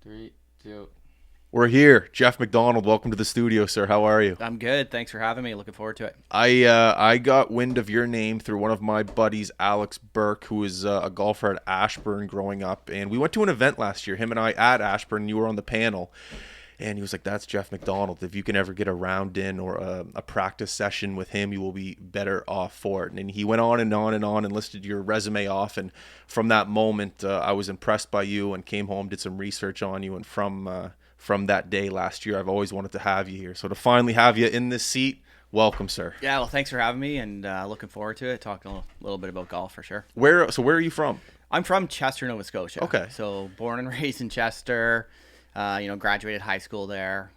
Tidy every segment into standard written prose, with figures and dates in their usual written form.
Three, two. We're here. Jeff MacDonald, welcome to the studio, sir. How are you? I'm good. Thanks for having me. Looking forward to it. I got wind of your name through one of my buddies, Alex Burke, who was a golfer at Ashburn growing up, and we went to an event last year. Him and I at Ashburn. And you were on the panel, and he was like, "That's Jeff MacDonald. If you can ever get a round in or a practice session with him, you will be better off for it." And he went on and on and on and listed your resume off. And from that moment, I was impressed by you and came home, did some research on you, and from that day last year, I've always wanted to have you here. So to finally have you in this seat, welcome, sir. Yeah, well, thanks for having me, and looking forward to it. Talking a little bit about golf for sure. Where are you from? I'm from Chester, Nova Scotia. Okay. So born and raised in Chester. Graduated high school there.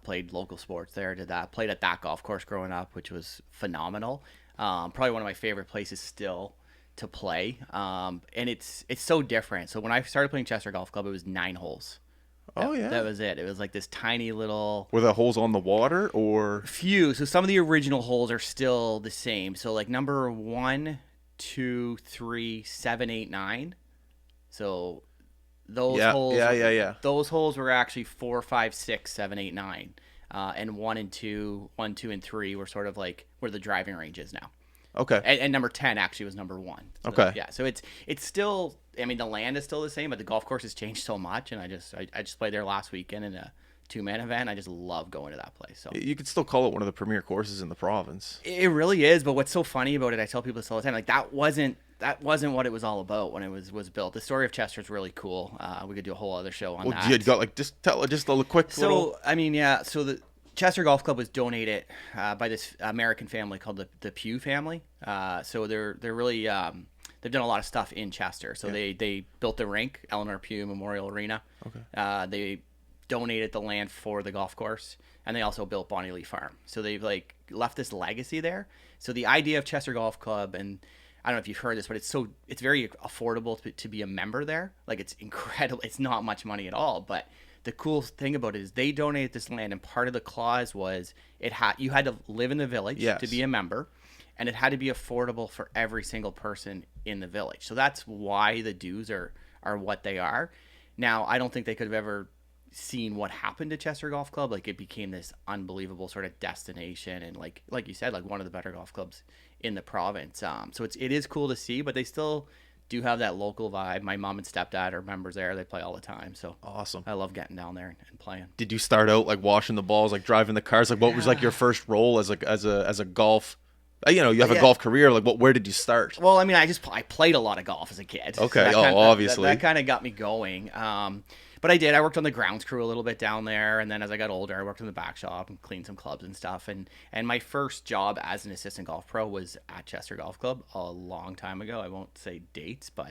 Played local sports there. Did that. Played at that golf course growing up, which was phenomenal. Probably one of my favorite places still to play. And it's so different. So when I started playing Chester Golf Club, it was 9 holes. Oh, yeah. That was it. It was like this tiny little Were the holes on the water or? few. So some of the original holes are still the same. So like number 1, 2, 3, 7, 8, 9. So those Yeah, holes. yeah. Those holes were actually 4, 5, 6, 7, 8, 9. And 1 and 2, 1, 2, and 3 were sort of like where the driving range is now. Okay. And number 10 actually was number 1. So Okay. Yeah. So it's still. I mean, the land is still the same, but the golf course has changed so much. And I just played there last weekend in a 2-man event. I just love going to that place. So You could still call it one of the premier courses in the province. it really is. But what's so funny about it, I tell people this all the time. Like that wasn't what it was all about when it was built. The story of Chester is really cool. We could do a whole other show on Well, that. you got like just tell just a quick little. So I mean, yeah. So the Chester Golf Club was donated by this American family called the Pugh family. So they're really they've done a lot of stuff in Chester. So they built the rink, Eleanor Pugh Memorial Arena. Okay. They donated the land for the golf course, and they also built Bonnie Lee Farm. So they've like left this legacy there. So the idea of Chester Golf Club, and I don't know if you've heard this, but it's very affordable to be a member there. Like it's incredible. It's not much money at all, but the cool thing about it is they donated this land, and part of the clause was you had to live in the village Yes. to be a member, and it had to be affordable for every single person in the village. So that's why the dues are what they are. Now, I don't think they could have ever seen what happened to Chester Golf Club. Like it became this unbelievable sort of destination, and like you said, like one of the better golf clubs in the province. So it is cool to see, but they still do have that local vibe. My mom and stepdad are members there. They play all the time. So Awesome. I love getting down there and playing. Did you start out like washing the balls, like driving the cars? Like what was like your first role as a golf? You have a golf career. Like where did you start? Well, I mean, I played a lot of golf as a kid. Okay. So Obviously. that kind of got me going. But I did. I worked on the grounds crew a little bit down there, and then as I got older, I worked in the back shop and cleaned some clubs and stuff. And my first job as an assistant golf pro was at Chester Golf Club a long time ago. I won't say dates, but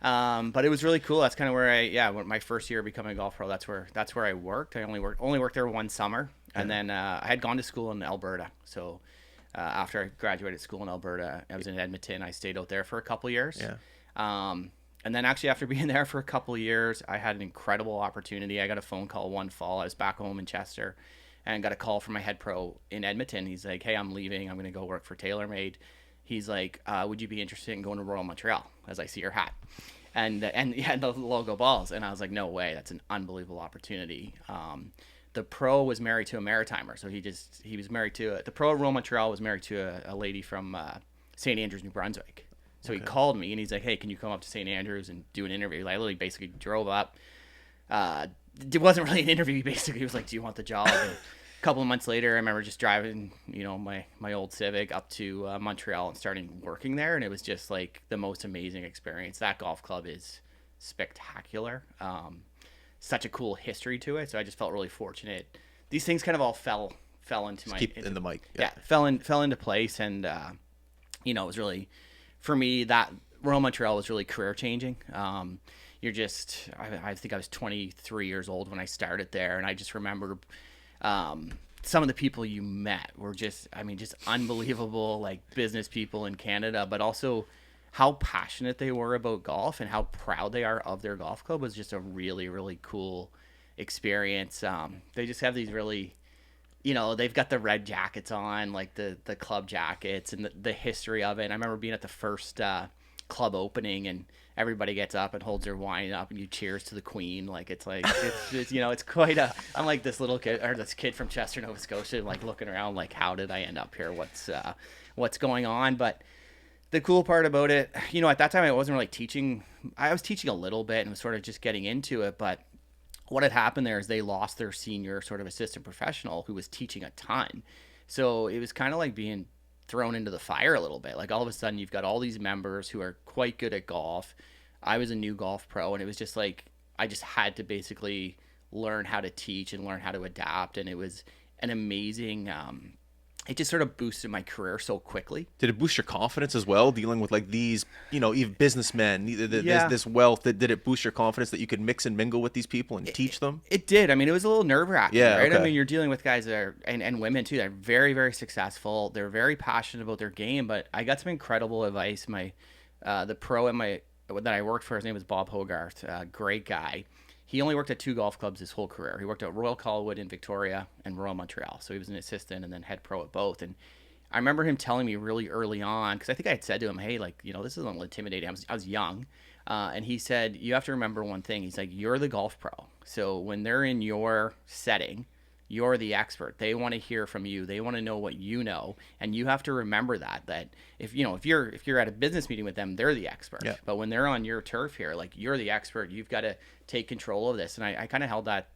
but it was really cool. That's kind of where my first year becoming a golf pro. That's where I worked. I only worked there one summer, and then I had gone to school in Alberta. So after I graduated school in Alberta, I was in Edmonton. I stayed out there for a couple years. Yeah. And then actually after being there for a couple of years, I had an incredible opportunity. I got a phone call one fall. I was back home in Chester and got a call from my head pro in Edmonton. He's like, "Hey, I'm leaving. I'm going to go work for TaylorMade." He's like, "Would you be interested in going to Royal Montreal?" As I see your hat. And he had the logo balls. And I was like, no way. That's an unbelievable opportunity. The pro was married to a maritimer. So he was married to the pro at Royal Montreal was married to a lady from St. Andrews, New Brunswick. So he called me and he's like, "Hey, can you come up to St. Andrews and do an interview?" I literally basically drove up. It wasn't really an interview. He basically was like, "Do you want the job?" And a couple of months later, I remember just driving, my old Civic up to Montreal and starting working there. And it was just like the most amazing experience. That golf club is spectacular. Such a cool history to it. So I just felt really fortunate. These things kind of all fell into In the mic. Yeah, fell into place. And, it was really, for me, that Royal Montreal was really career changing. I think I was 23 years old when I started there. And I just remember some of the people you met were just unbelievable, like business people in Canada, but also how passionate they were about golf and how proud they are of their golf club was just a really, really cool experience. They just have these really, they've got the red jackets on, like the club jackets and the history of it. And I remember being at the first club opening and everybody gets up and holds their wine up and you cheers to the queen. Like it's it's quite a, I'm like this little kid, or this kid from Chester, Nova Scotia, like looking around like, how did I end up here? What's going on? But the cool part about it, at that time I wasn't really teaching. I was teaching a little bit and was sort of just getting into it. But what had happened there is they lost their senior sort of assistant professional who was teaching a ton. So it was kind of like being thrown into the fire a little bit. Like all of a sudden you've got all these members who are quite good at golf. I was a new golf pro, and it was just like I just had to basically learn how to teach and learn how to adapt. And it was an amazing it just sort of boosted my career so quickly. Did it boost your confidence as well, dealing with like these, even businessmen, Yeah. this wealth? Did it boost your confidence that you could mix and mingle with these people and teach them? It did. I mean, it was a little nerve wracking, Yeah, right? I okay. mean, you're dealing with guys that are, and women too, that are very, very successful. They're very passionate about their game, but I got some incredible advice. The pro that I worked for, his name was Bob Hogarth, great guy. He only worked at 2 golf clubs his whole career. He worked at Royal Colwood in Victoria and Royal Montreal. So he was an assistant and then head pro at both. And I remember him telling me really early on, because I think I had said to him, hey, like, this isn't intimidating. I was young. And he said, you have to remember one thing. He's like, you're the golf pro. So when they're in your setting, you're the expert. They want to hear from you. They want to know what you know. And you have to remember that if you're at a business meeting with them, they're the expert. Yeah. But when they're on your turf here, like, you're the expert. You've got to take control of this. And I kind of held that,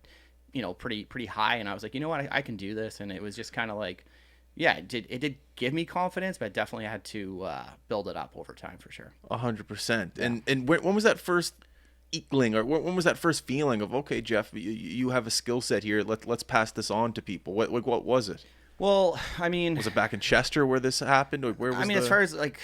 pretty high. And I was like, you know what, I can do this. And it was just kind of like, yeah, it did give me confidence, but definitely had to build it up over time for sure. 100%. And when was that first inkling, or when was that first feeling of, okay, Jeff, you have a skill set here. Let's pass this on to people. What was it? Well, I mean, Was it back in Chester where this happened, or where was as far as like,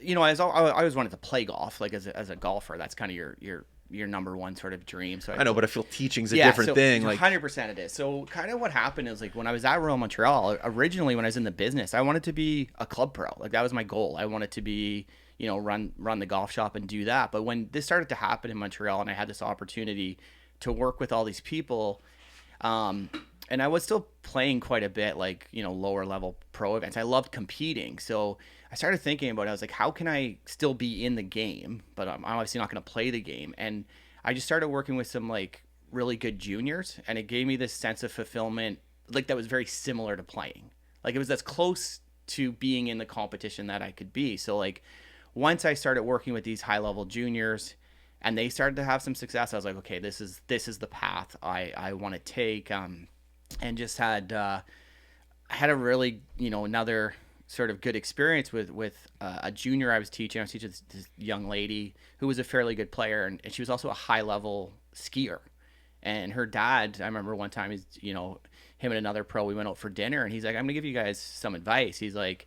I always wanted to play golf, like as a golfer. That's kind of your number one sort of dream. So I know, but I feel teaching's a different thing. Like 100% it is. So kind of what happened is, like, when I was at Royal Montreal, originally when I was in the business, I wanted to be a club pro. Like, that was my goal. I wanted to be, run the golf shop and do that. But when this started to happen in Montreal and I had this opportunity to work with all these people, and I was still playing quite a bit, like, lower level pro events. I loved competing. So I started thinking about it. I was like, how can I still be in the game, but I'm obviously not going to play the game. And I just started working with some like really good juniors, and it gave me this sense of fulfillment, like, that was very similar to playing. Like, it was as close to being in the competition that I could be. So like, once I started working with these high level juniors and they started to have some success, I was like, okay, this is the path I want to take. And just had a really, another sort of good experience with a junior I was teaching. I was teaching this young lady who was a fairly good player, and she was also a high level skier. And her dad, I remember one time, him and another pro, we went out for dinner, and he's like, I'm gonna give you guys some advice. He's like,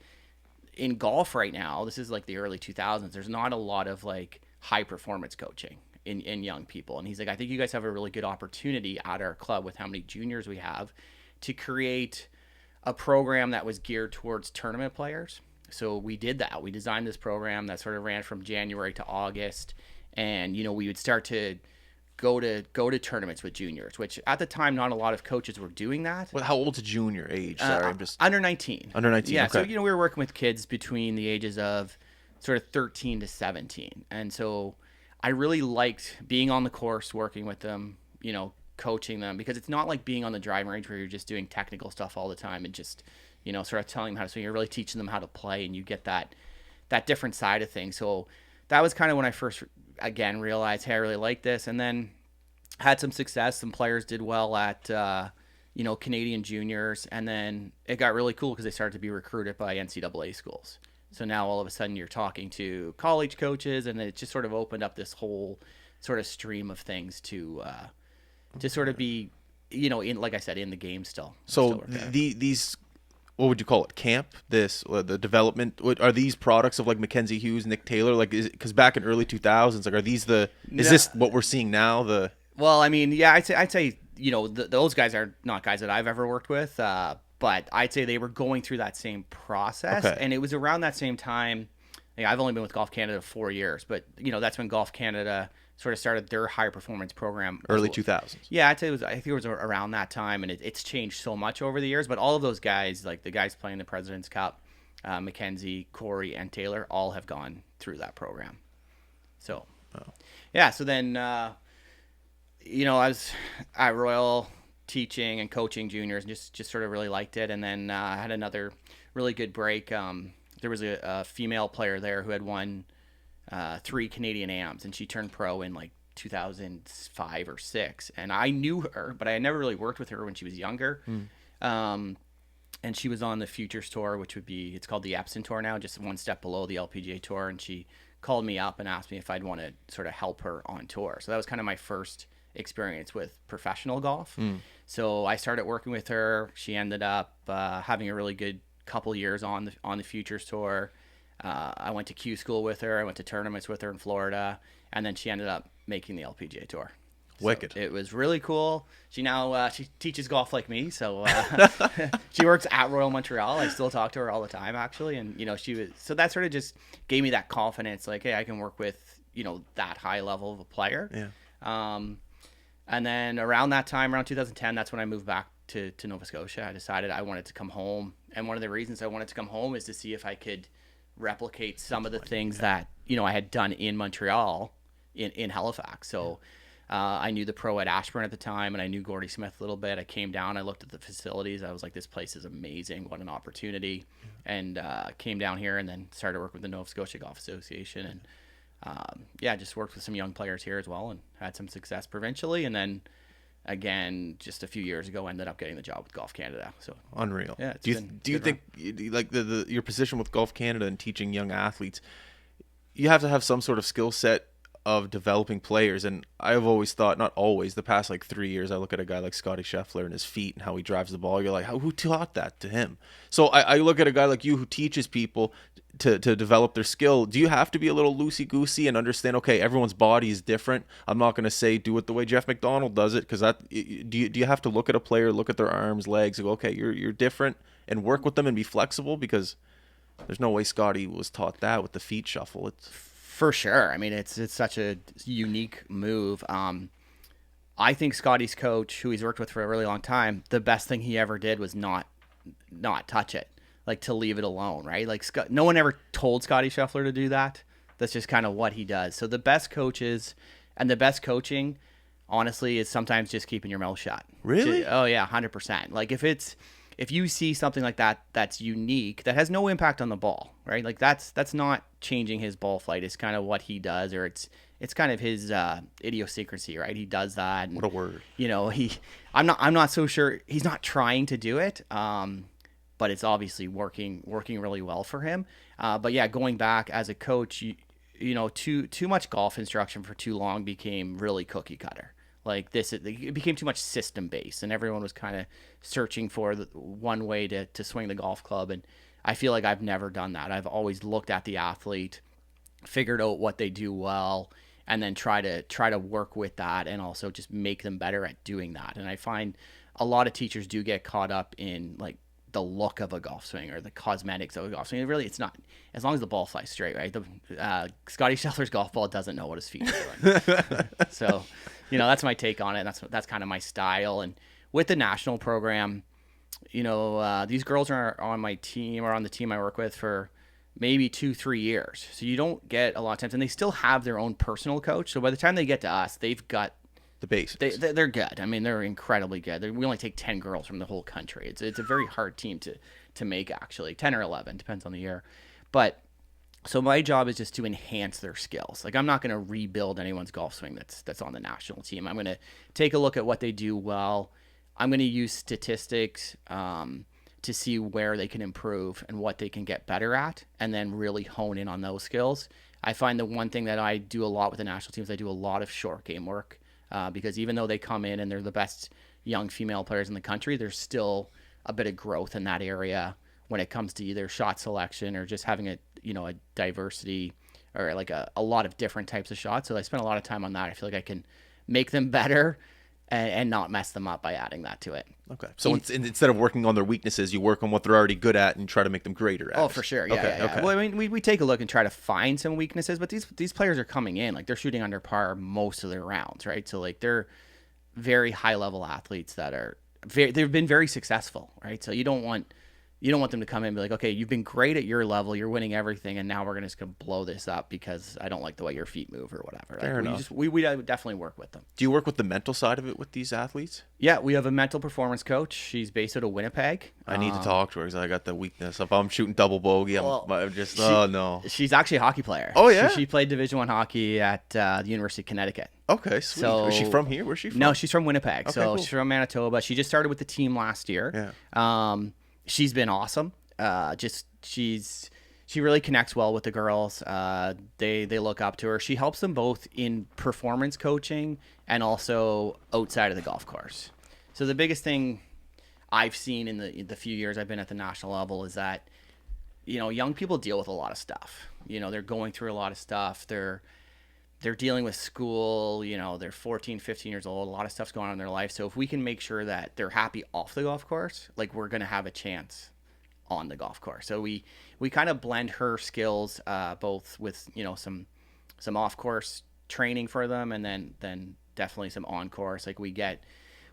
in golf right now, this is like the early 2000s, there's not a lot of like high performance coaching in young people. And he's like, I think you guys have a really good opportunity at our club with how many juniors we have to create a program that was geared towards tournament players. So we did that. We designed this program that sort of ran from January to August, and we would start to go to tournaments with juniors, which at the time not a lot of coaches were doing that. Well, how old's a junior age? Sorry, I'm just under 19. Under 19. Yeah, okay. so we were working with kids between the ages of sort of 13 to 17, and so I really liked being on the course, working with them, coaching them, because it's not like being on the driving range where you're just doing technical stuff all the time and just, sort of telling them how to. So you're really teaching them how to play, and you get that different side of things. So that was kind of when I first, again, realized, hey, I really like this, and then had some success. Some players did well at, Canadian juniors, and then it got really cool because they started to be recruited by NCAA schools. So now all of a sudden you're talking to college coaches, and it just sort of opened up this whole sort of stream of things to sort of be, in, like I said, in the game still. So these, what would you call it? Camp? The development? Are these products of like Mackenzie Hughes, Nick Taylor? Like, because back in early 2000s, like, are these is this what we're seeing now? Well, I mean, yeah, I'd say those guys are not guys that I've ever worked with. But I'd say they were going through that same process. Okay. And it was around that same time. I've only been with Golf Canada 4 years, but that's when Golf Canada sort of started their high performance program. Early 2000s. Yeah, I think it was around that time, and it's changed so much over the years. But all of those guys, like the guys playing the President's Cup, Mackenzie, Corey, and Taylor, all have gone through that program. So Yeah. So then, I was at Royal teaching and coaching juniors, and just sort of really liked it. And then I had another really good break. There was a female player there who had won 3 Canadian AMs, and she turned pro in like 2005 or six. And I knew her, but I had never really worked with her when she was younger. Um, and she was on the Futures Tour, which it's called the Epson Tour now, just one step below the LPGA Tour. And she called me up and asked me if I'd want to sort of help her on tour. So that was kind of my first experience with professional golf. So I started working with her. She ended up having a really good couple years on the Futures Tour. I went to Q school with her. I went to tournaments with her in Florida, and then she ended up making the LPGA Tour. Wicked. So it was really cool. She now she teaches golf like me, so she works at Royal Montreal. I still talk to her all the time, actually, and that sort of just gave me that confidence, like, hey, I can work with that high level of a player. Yeah. And then around that time, around 2010, that's when I moved back to Nova Scotia. I decided I wanted to come home, and one of the reasons I wanted to come home is to see if I could replicate some of the things that I had done in Montreal in Halifax. So I knew the pro at Ashburn at the time, and I knew Gordy Smith a little bit. I came down, I looked at the facilities, I was like, this place is amazing, what an opportunity. And came down here and then started working with the Nova Scotia Golf Association, and just worked with some young players here as well and had some success provincially. And then again, just a few years ago, ended up getting the job with Golf Canada. So Unreal. Yeah. Do you think like your position with Golf Canada and teaching young athletes, you have to have some sort of skill set of developing players? And I've always thought, not always, the past like 3 years, I look at a guy like Scotty Scheffler and his feet and how he drives the ball. You're like, who taught that to him? So I look at a guy like you who teaches people to develop their skill. Do you have to be a little loosey-goosey and understand, okay, everyone's body is different? I'm not going to say do it the way Jeff MacDonald does it, because do you have to look at a player, look at their arms, legs, and go, okay, you're different, and work with them and be flexible? Because there's no way Scotty was taught that with the feet shuffle. It's for sure. I mean, it's such a unique move. I think Scotty's coach, who he's worked with for a really long time, the best thing he ever did was not touch it. Like, to leave it alone, right? Like, no one ever told Scotty Scheffler to do that. That's just kind of what he does. So the best coaches and the best coaching, honestly, is sometimes just keeping your mouth shut. Really? Oh yeah, 100%. Like, if you see something like that that's unique, that has no impact on the ball, right? Like, that's not changing his ball flight. It's kind of what he does, or it's kind of his idiosyncrasy, right? He does that. And, what a word. I'm not so sure he's not trying to do it. But it's obviously working really well for him. But yeah, going back as a coach, too much golf instruction for too long became really cookie cutter. Like, it became too much system based, and everyone was kind of searching for the one way to swing the golf club. And I feel like I've never done that. I've always looked at the athlete, figured out what they do well, and then try to work with that, and also just make them better at doing that. And I find a lot of teachers do get caught up in like the look of a golf swing or the cosmetics of a golf swing. Really, it's not, as long as the ball flies straight, right? Scotty Scheffler's golf ball doesn't know what his feet are doing. So, that's my take on it. That's kind of my style. And with the national program, these girls are on my team, or on the team I work with, for maybe 2-3 years. So you don't get a lot of times, and they still have their own personal coach. So by the time they get to us, they've got the basics. They're good. I mean, they're incredibly good. We only take 10 girls from the whole country. It's a very hard team to make, actually. 10 or 11, depends on the year. But so my job is just to enhance their skills. Like, I'm not going to rebuild anyone's golf swing that's on the national team. I'm going to take a look at what they do well. I'm going to use statistics to see where they can improve and what they can get better at, and then really hone in on those skills. I find the one thing that I do a lot with the national teams, I do a lot of short game work. Because even though they come in and they're the best young female players in the country, there's still a bit of growth in that area when it comes to either shot selection or just having a diversity, or like a lot of different types of shots. So I spend a lot of time on that. I feel like I can make them better and not mess them up by adding that to it. Okay. So instead of working on their weaknesses, you work on what they're already good at and try to make them greater at it. Oh, for sure. Yeah, yeah. Well, I mean, we take a look and try to find some weaknesses, but these players are coming in, like, they're shooting under par most of their rounds, right? So, like, they're very high level athletes that are they've been very successful, right? So you don't want you don't want them to come in and be like, okay, you've been great at your level, you're winning everything, and now we're just gonna blow this up because I don't like the way your feet move or whatever. Fair Like enough. we definitely work with them. Do you work with the mental side of it with these athletes? Yeah, we have a mental performance coach. She's based out of Winnipeg. I need to talk to her because I got the weakness. If I'm shooting double bogey, I'm just, oh no. She's actually a hockey player. Oh, yeah? She played Division I hockey at the University of Connecticut. Okay, sweet. So, is she from here? Where's she from? No, she's from Winnipeg. Okay, So cool. she's from Manitoba. She just started with the team last year. Yeah. She's been awesome. She really connects well with the girls. They look up to her. She helps them both in performance coaching and also outside of the golf course. So the biggest thing I've seen in the few years I've been at the national level is that, young people deal with a lot of stuff. They're going through a lot of stuff. They're dealing with school, they're 14, 15 years old. A lot of stuff's going on in their life. So if we can make sure that they're happy off the golf course, like, we're going to have a chance on the golf course. So we kind of blend her skills both with, some off course training for them, and then definitely some on course. Like, we get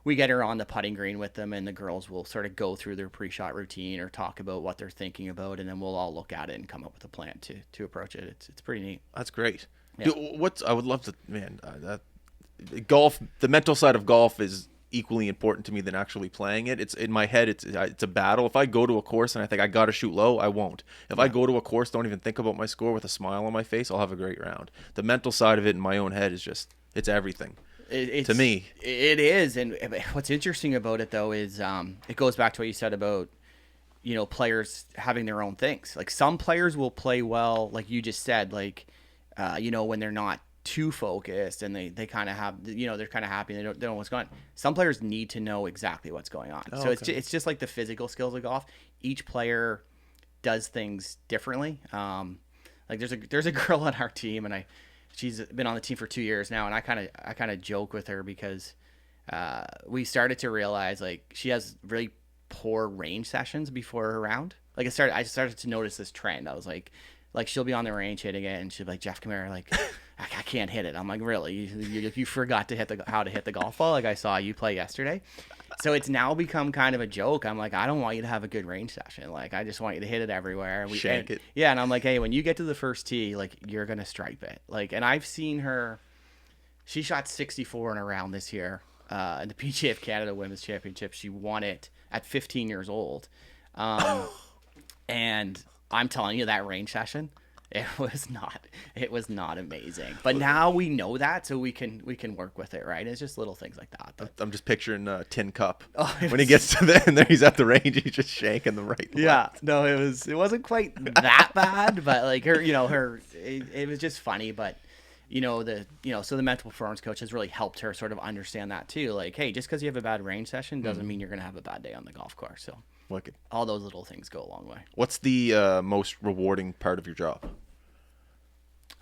her on the putting green with them, and the girls will sort of go through their pre-shot routine or talk about what they're thinking about, and then we'll all look at it and come up with a plan to approach it. It's pretty neat. That's great. Yeah. I would love to, man. Golf, the mental side of golf is equally important to me than actually playing it. It's in my head. It's a battle. If I go to a course and I think I got to shoot low, I won't. If I go to a course, don't even think about my score with a smile on my face, I'll have a great round. The mental side of it in my own head is just, it's everything. To me. It is. And what's interesting about it, though, is it goes back to what you said about, players having their own things. Like, some players will play well, like you just said, like, when they're not too focused and they kind of have, they're kind of happy and they don't know what's going on. Some players need to know exactly what's going on. So okay. it's just like the physical skills of golf. Each player does things differently. Like, there's a girl on our team, and she's been on the team for 2 years now, and I kind of joke with her because we started to realize, like, she has really poor range sessions before her round. Like, I started to notice this trend. I was like she'll be on the range hitting it, and she'll be like, Jeff, come here, like, I can't hit it. I'm like, really? You forgot to how to hit the golf ball? Like, I saw you play yesterday. So it's now become kind of a joke. I'm like, I don't want you to have a good range session. Like, I just want you to hit it everywhere. Shank it. Yeah, and I'm like, hey, when you get to the first tee, like, you're gonna stripe it. Like, and I've seen her. She shot 64 in a round this year in the PGA of Canada Women's Championship. She won it at 15 years old, and I'm telling you, that range session, it was not amazing. But now we know that, so we can work with it, right? It's just little things like that. But I'm just picturing Tin Cup. When he gets to the end there, he's at the range, he's just shanking the right. Yeah, no, it wasn't quite that bad, but like her, it was just funny. But so the mental performance coach has really helped her sort of understand that too. Like, hey, just because you have a bad range session doesn't mean you're gonna have a bad day on the golf course. So Wicked. all those little things go a long way. What's the most rewarding part of your job?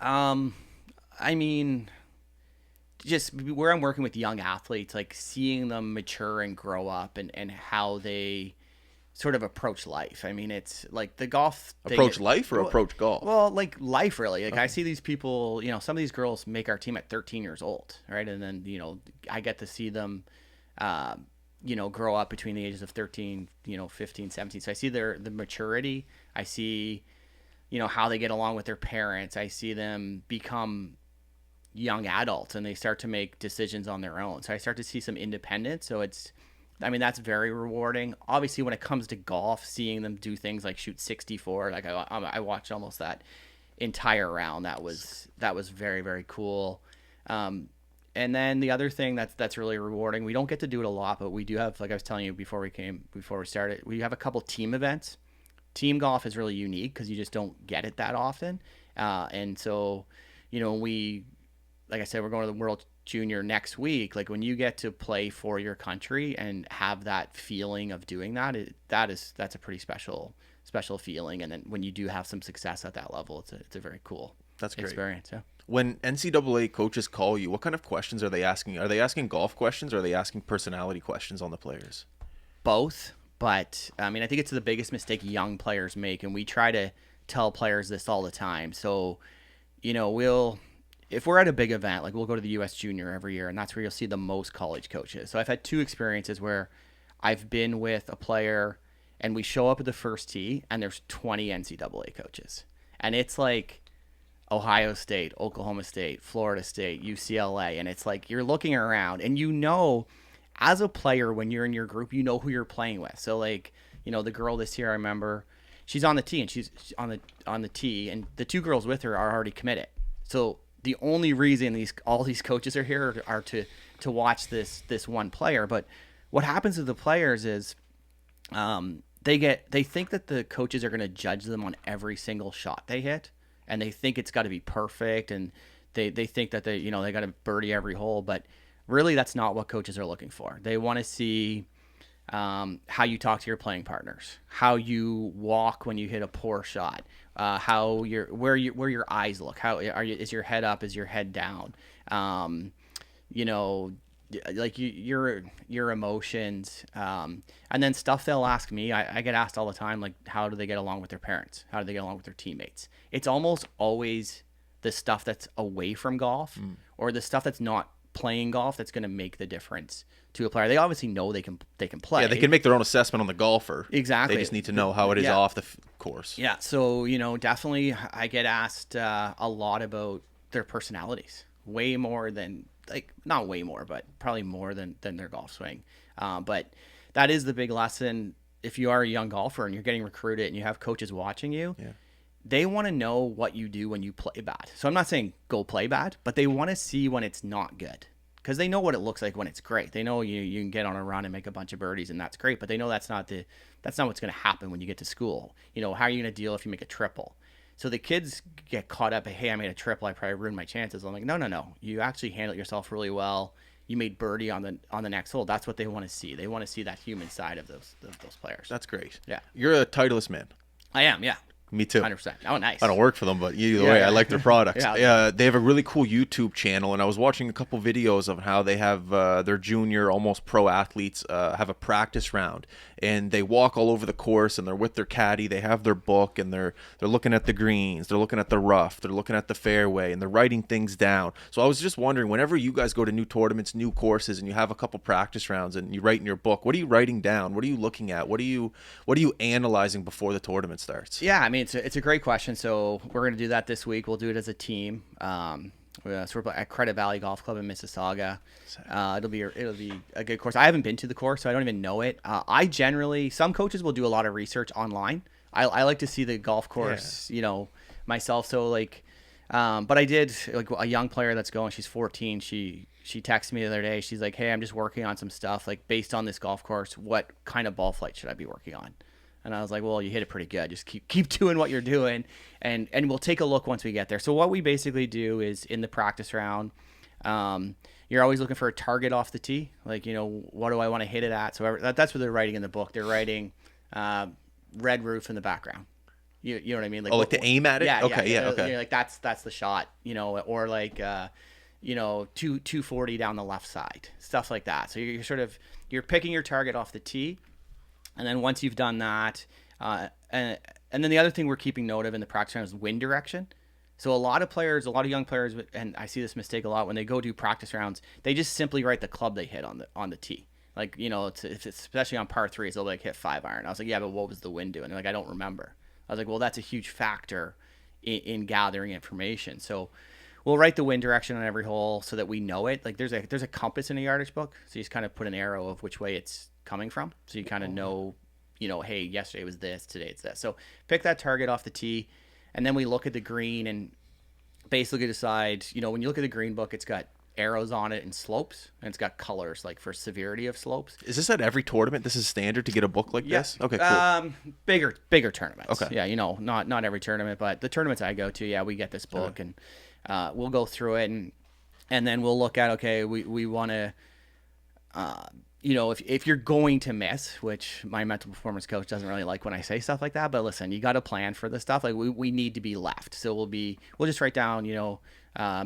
I mean, just where I'm working with young athletes, like, seeing them mature and grow up, and how they sort of approach life. I mean, it's like the golf thing. Approach life or approach golf? Well, like, life, really. Like, I see these people, some of these girls make our team at 13 years old, right? And then, I get to see them, grow up between the ages of 13, 15, 17. So I see the maturity. I see, how they get along with their parents. I see them become young adults, and they start to make decisions on their own. So I start to see some independence. So that's very rewarding. Obviously, when it comes to golf, seeing them do things like shoot 64, like I watched almost that entire round. That was very, very cool. And then the other thing that's really rewarding, we don't get to do it a lot, but we do have, like I was telling you before we started, we have a couple team events. Team golf is really unique because you just don't get it that often. And so, like I said, we're going to the World Junior next week. Like, when you get to play for your country and have that feeling of doing that, that's a pretty special feeling. And then when you do have some success at that level, it's a very cool experience. Yeah. When NCAA coaches call you, what kind of questions are they asking? Are they asking golf questions, or are they asking personality questions on the players? Both. But I think it's the biggest mistake young players make, and we try to tell players this all the time. So, if we're at a big event, like, we'll go to the U.S. Junior every year, and that's where you'll see the most college coaches. So I've had two experiences where I've been with a player, and we show up at the first tee, and there's 20 NCAA coaches, and it's like Ohio State, Oklahoma State, Florida State, UCLA, and it's like you're looking around, and as a player, when you're in your group, you know who you're playing with. So like, the girl this year, I remember, she's on the tee, and she's on the tee, and the two girls with her are already committed. So the only reason all these coaches are here are to watch this one player. But what happens to the players is they think that the coaches are going to judge them on every single shot they hit, and they think it's got to be perfect, and they think that they got to birdie every hole. But really, that's not what coaches are looking for. They want to see how you talk to your playing partners, how you walk when you hit a poor shot, where your eyes look, is your head up, is your head down, like your emotions, and then stuff they'll ask me. I get asked all the time, like, how do they get along with their parents? How do they get along with their teammates? It's almost always the stuff that's away from golf, or the stuff that's not playing golf, that's going to make the difference to a player. They obviously know they can play. Yeah, they can make their own assessment on the golfer. Exactly. They just need to know how it is off the course. Yeah, so definitely I get asked a lot about their personalities, way more than, like, not way more, but probably more than their golf swing. But that is the big lesson. If you are a young golfer and you're getting recruited and you have coaches watching you, they want to know what you do when you play bad. So I'm not saying go play bad, but they want to see when it's not good, because they know what it looks like when it's great. They know you can get on a run and make a bunch of birdies, and that's great. But they know that's not what's going to happen when you get to school. How are you going to deal if you make a triple? So the kids get caught up. Hey, I made a triple, I probably ruined my chances. I'm like, no. You actually handled yourself really well. You made birdie on the next hole. That's what they want to see. They want to see that human side of those players. That's great. Yeah. You're a Titleist man. I am. Yeah. Me too. 100%. Oh, nice. I don't work for them, but either way, I like their products. Yeah. They have a really cool YouTube channel, and I was watching a couple videos of how they have their junior, almost pro athletes have a practice round, and they walk all over the course, and they're with their caddy. They have their book, and they're looking at the greens, they're looking at the rough, they're looking at the fairway, and they're writing things down. So I was just wondering, whenever you guys go to new tournaments, new courses, and you have a couple practice rounds, and you write in your book, what are you writing down? What are you looking at? What are you analyzing before the tournament starts? Yeah, I mean, it's a great question. So we're going to do that this week. We'll do it as a team. So we're at Credit Valley Golf Club in Mississauga. It'll be a good course. I haven't been to the course, so I don't even know it. Some coaches will do a lot of research online. I like to see the golf course, myself. So like, but I did, like, a young player that's going. She's 14. She texted me the other day. She's like, hey, I'm just working on some stuff, like, based on this golf course. What kind of ball flight should I be working on? And I was like, well, you hit it pretty good. Just keep doing what you're doing, and we'll take a look once we get there. So what we basically do is, in the practice round, you're always looking for a target off the tee. Like, what do I want to hit it at? So that's what they're writing in the book. They're writing red roof in the background. You know what I mean? Like, to aim at it? Yeah. Okay, yeah, okay. Like, that's the shot, or like, 240 down the left side, stuff like that. So you're picking your target off the tee. And then once you've done that, and then the other thing we're keeping note of in the practice round is wind direction. So a lot of young players, and I see this mistake a lot when they go do practice rounds, they just simply write the club they hit on the tee. Like, it's especially on par threes, they'll like hit 5-iron. I was like, yeah, but what was the wind doing? They're like, I don't remember. I was like, well, that's a huge factor in gathering information. So we'll write the wind direction on every hole so that we know it. Like, there's a compass in a yardage book, so you just kind of put an arrow of which way it's coming from, so you kind of know, hey, yesterday was this, today it's this. So pick that target off the tee, and then we look at the green and basically decide, when you look at the green book, it's got arrows on it and slopes, and it's got colors, like, for severity of slopes. Is this at every tournament? This is standard to get a book like this? Okay, cool. Bigger tournaments. Okay. Yeah, not every tournament, but the tournaments I go to, yeah, we get this book, and we'll go through it, and then we'll look at, okay, we want to, if you're going to miss, which my mental performance coach doesn't really like when I say stuff like that, but listen, you got to plan for this stuff. Like, we need to be left. So we'll just write down,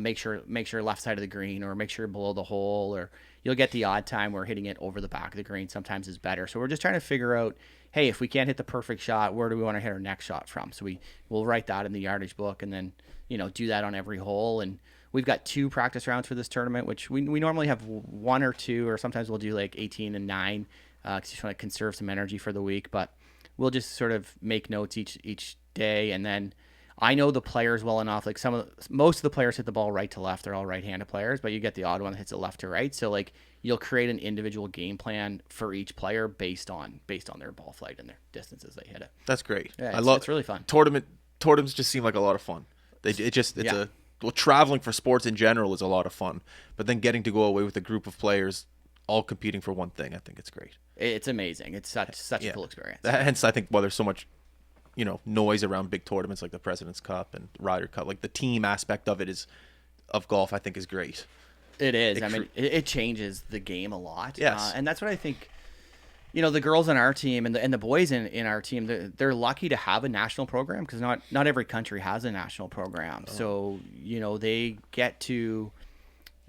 make sure left side of the green, or make sure below the hole, or you'll get the odd time where hitting it over the back of the green sometimes is better. So we're just trying to figure out, hey, if we can't hit the perfect shot, where do we want to hit our next shot from? So we'll write that in the yardage book, and then, do that on every hole. And we've got 2 practice rounds for this tournament, which we normally have 1 or 2, or sometimes we'll do like 18 and 9, because you just want to conserve some energy for the week. But we'll just sort of make notes each day, and then I know the players well enough. Like most of the players hit the ball right to left. They're all right-handed players, but you get the odd one that hits it left to right. So like you'll create an individual game plan for each player based on their ball flight and their distances they hit it. That's great. Yeah, it's really fun. Tournaments just seem like a lot of fun. Traveling for sports in general is a lot of fun, but then getting to go away with a group of players all competing for one thing, I think it's great. It's amazing. It's such a cool experience. Hence, I think why there's so much, noise around big tournaments like the President's Cup and Ryder Cup. Like the team aspect of golf, I think is great. It is. It changes the game a lot. Yes. And that's what I think. The girls on our team and the boys in our team, they're lucky to have a national program because not every country has a national program. So they get to,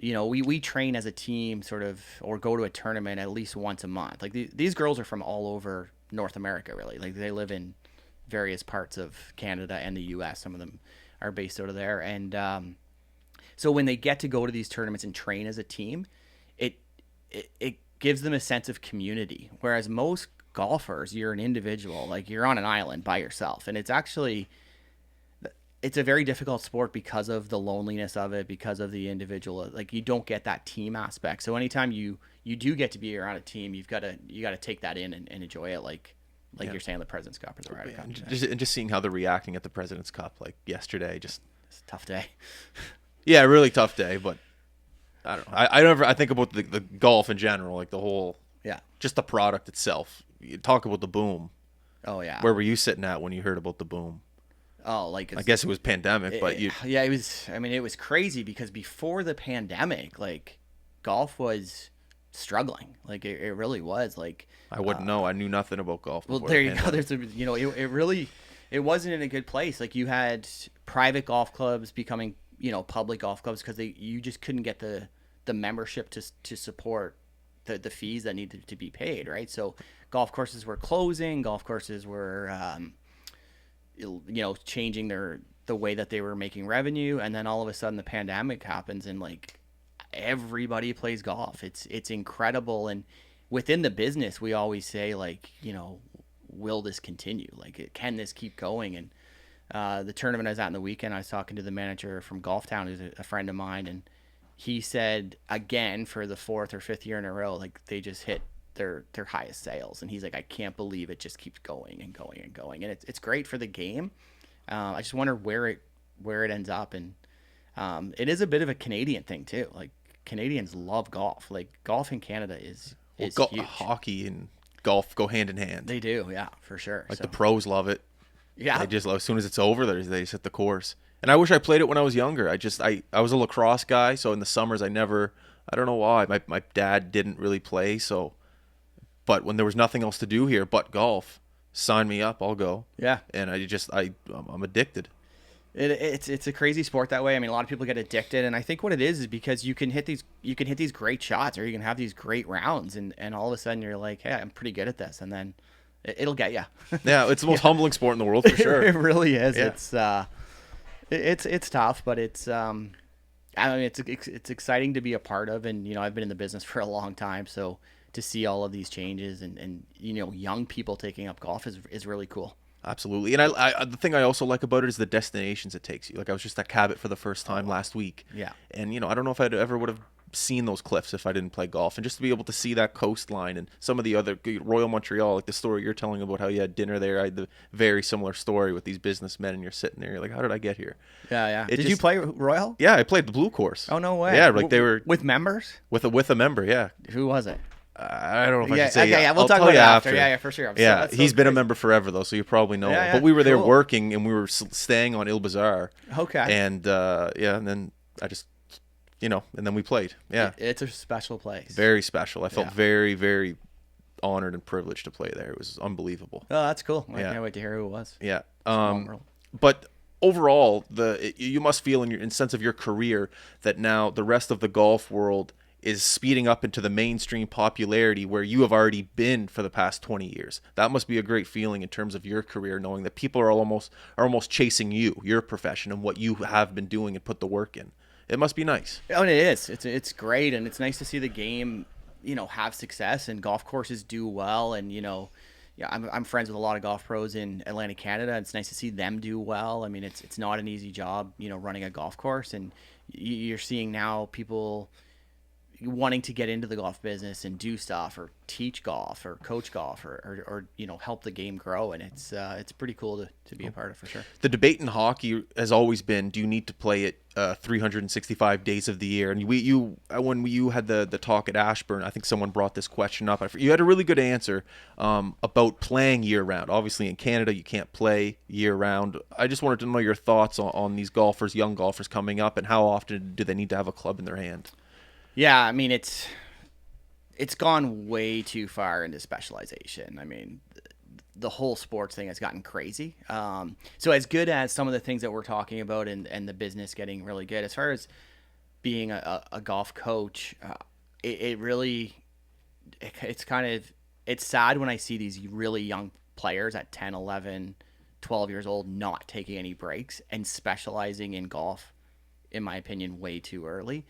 we train as a team sort of, or go to a tournament at least once a month. Like these girls are from all over North America, really. Like they live in various parts of Canada and the U.S. Some of them are based out of there, and so when they get to go to these tournaments and train as a team, it gives them a sense of community. Whereas most golfers, you're an individual, like you're on an island by yourself, and it's a very difficult sport because of the loneliness of it, because of the individual. Like you don't get that team aspect. So anytime you do get to be around a team, you got to take that in and enjoy it. Like you're saying, the President's Cup or the Ryder Cup. Just seeing how they're reacting at the President's Cup, like yesterday, it's a tough day. Yeah, really tough day, but I don't know. I think about the golf in general, like the whole, just the product itself. You talk about the boom. Oh yeah. Where were you sitting at when you heard about the boom? Oh, I guess it was pandemic, but you. Yeah, it was. It was crazy because before the pandemic, like golf was struggling. Like it really was. Like I wouldn't know. I knew nothing about golf. Well, there you go. There's it wasn't in a good place. Like you had private golf clubs becoming public golf clubs because you just couldn't get the membership to support the fees that needed to be paid, right? So golf courses were closing, golf courses were changing the way that they were making revenue, and then all of a sudden the pandemic happens and like everybody plays golf. It's incredible, and within the business we always say like, will this continue? Like can this keep going? And the tournament I was at in the weekend, I was talking to the manager from Golf Town, who's a friend of mine, and he said again for the 4th or 5th year in a row, like they just hit their highest sales, and he's like, I can't believe it just keeps going and going and going, and it's great for the game. I just wonder where it ends up, and it is a bit of a Canadian thing too. Like Canadians love golf. Like golf in Canada is huge. Hockey and golf go hand in hand. They do, yeah, for sure. Like the pros love it. Yeah, they just love, as soon as it's over, they just hit the course. And I wish I played it when I was younger. I was a lacrosse guy, so in the summers I don't know why. My dad didn't really play, but when there was nothing else to do here but golf, sign me up, I'll go. Yeah. And I'm addicted. It's a crazy sport that way. A lot of people get addicted, and I think what it is because you can hit these great shots, or you can have these great rounds, and all of a sudden you're like, hey, I'm pretty good at this, and then it'll get you. Yeah, it's the most humbling sport in the world for sure. It really is. Yeah. It's tough, but it's exciting to be a part of, and I've been in the business for a long time, so to see all of these changes and young people taking up golf is really cool. Absolutely. And the thing I also like about it is the destinations it takes you. Like I was just at Cabot for the first time last week. Yeah. And I don't know if I'd ever would have seen those cliffs if I didn't play golf, and just to be able to see that coastline and some of the other Royal Montreal, like the story you're telling about how you had dinner there. I had the very similar story with these businessmen, and you're sitting there, you're like, how did I get here? Yeah. Did you play Royal? Yeah, I played the blue course. Oh, no way. Yeah, like they were with members. With a member. Yeah. Who was it? I don't know if I should say. Okay, yeah, we'll talk about it after. Yeah, for sure. He's been a member forever though, so you probably know him. But we were there working, and we were staying on Il Bazaar. Okay. And and then I just, and then we played. Yeah. It's a special place. Very special. I felt very, very honored and privileged to play there. It was unbelievable. Oh, that's cool. I can't wait to hear who it was. Yeah. But overall, you must feel in sense of your career that now the rest of the golf world is speeding up into the mainstream popularity where you have already been for the past 20 years. That must be a great feeling in terms of your career, knowing that people are almost chasing your profession and what you have been doing and put the work in. It must be nice. Oh, and it is. It's great, and it's nice to see the game, have success and golf courses do well, and yeah, I'm friends with a lot of golf pros in Atlantic Canada. It's nice to see them do well. I mean, it's not an easy job, running a golf course, and you're seeing now people wanting to get into the golf business and do stuff or teach golf or coach golf or help the game grow, and it's pretty cool to be a part of, for sure. The debate in hockey has always been, do you need to play it 365 days of the year? And when you had the talk at Ashburn, I think someone brought this question up. You had a really good answer about playing year round. Obviously in Canada you can't play year round. I just wanted to know your thoughts on these golfers, young golfers coming up, and how often do they need to have a club in their hand? Yeah, I mean, it's gone way too far into specialization. I mean, the whole sports thing has gotten crazy. So as good as some of the things that we're talking about and the business getting really good, as far as being a golf coach, it really, it's sad when I see these really young players at 10, 11, 12 years old not taking any breaks and specializing in golf, in my opinion, way too early.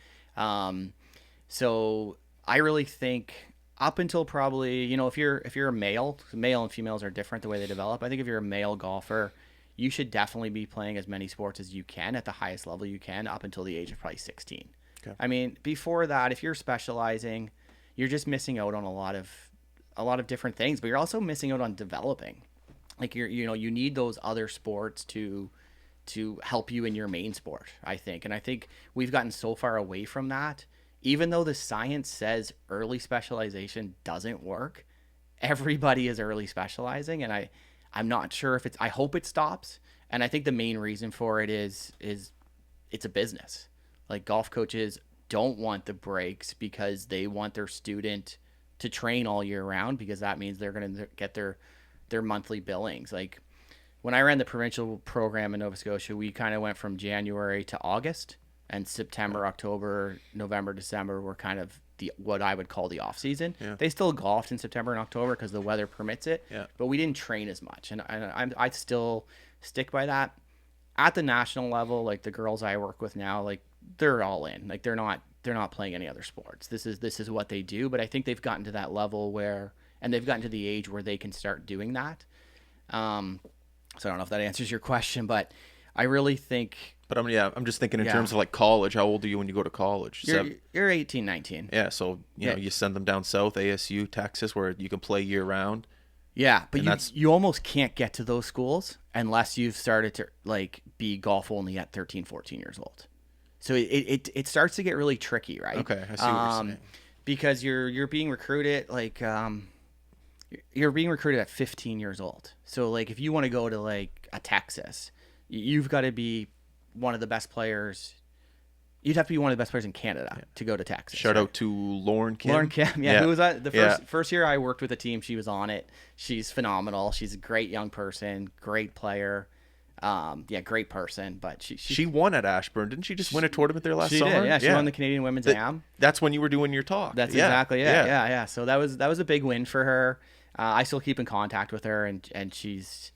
So I really think up until probably, if you're a male and females are different the way they develop. I think if you're a male golfer, you should definitely be playing as many sports as you can at the highest level you can up until the age of probably 16. Okay. I mean, before that, if you're specializing, you're just missing out on a lot of different things, but you're also missing out on developing. Like you need those other sports to help you in your main sport, I think. And I think we've gotten so far away from that. Even though the science says early specialization doesn't work, everybody is early specializing, and I'm not sure if I hope it stops. And I think the main reason for it is it's a business. Like, golf coaches don't want the breaks because they want their student to train all year round, because that means they're going to get their monthly billings. Like, when I ran the provincial program in Nova Scotia, we kind of went from January to August. And September, October, November, December were kind of what I would call the off season. Yeah. They still golfed in September and October because the weather permits it. Yeah. But we didn't train as much, and I still stick by that. At the national level, like the girls I work with now, like they're all in. Like they're not playing any other sports. This is what they do. But I think they've gotten to that level and they've gotten to the age where they can start doing that. So I don't know if that answers your question, but I really think. But I'm just thinking in terms of like college. How old are you when you go to college? You're 18, 19. Yeah, so you send them down south, ASU, Texas, where you can play year round. Yeah, but you almost can't get to those schools unless you've started to like be golf only at 13, 14 years old. So it starts to get really tricky, right? Okay, I see what you're saying. Because you're being recruited you're being recruited at 15 years old. So like if you want to go to like a Texas, you've got to be one of the best players. You'd have to be one of the best players in Canada to go to Texas. Shout out to Lauren Kim. Lauren Kim, who was at the first year I worked with the team. She was on it. She's phenomenal. She's a great young person, great player. Great person. But she won at Ashburn, didn't she? Just win a tournament there last summer. She did. Yeah, she won the Canadian Women's Am. That's when you were doing your talk. That's exactly it. Yeah. So that was a big win for her. I still keep in contact with her, and she's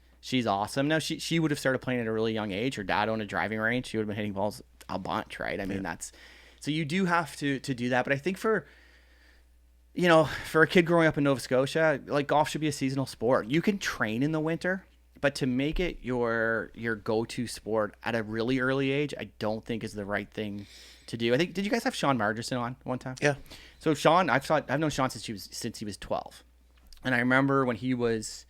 awesome. Now she would have started playing at a really young age. Her dad owned a driving range. She would have been hitting balls a bunch, right? I mean, so you do have to do that. But I think for a kid growing up in Nova Scotia, like golf should be a seasonal sport. You can train in the winter, but to make it your go-to sport at a really early age, I don't think is the right thing to do. I think, did you guys have Sean Margerson on one time? Yeah. So Sean, I've known Sean since he was 12. And I remember when he was,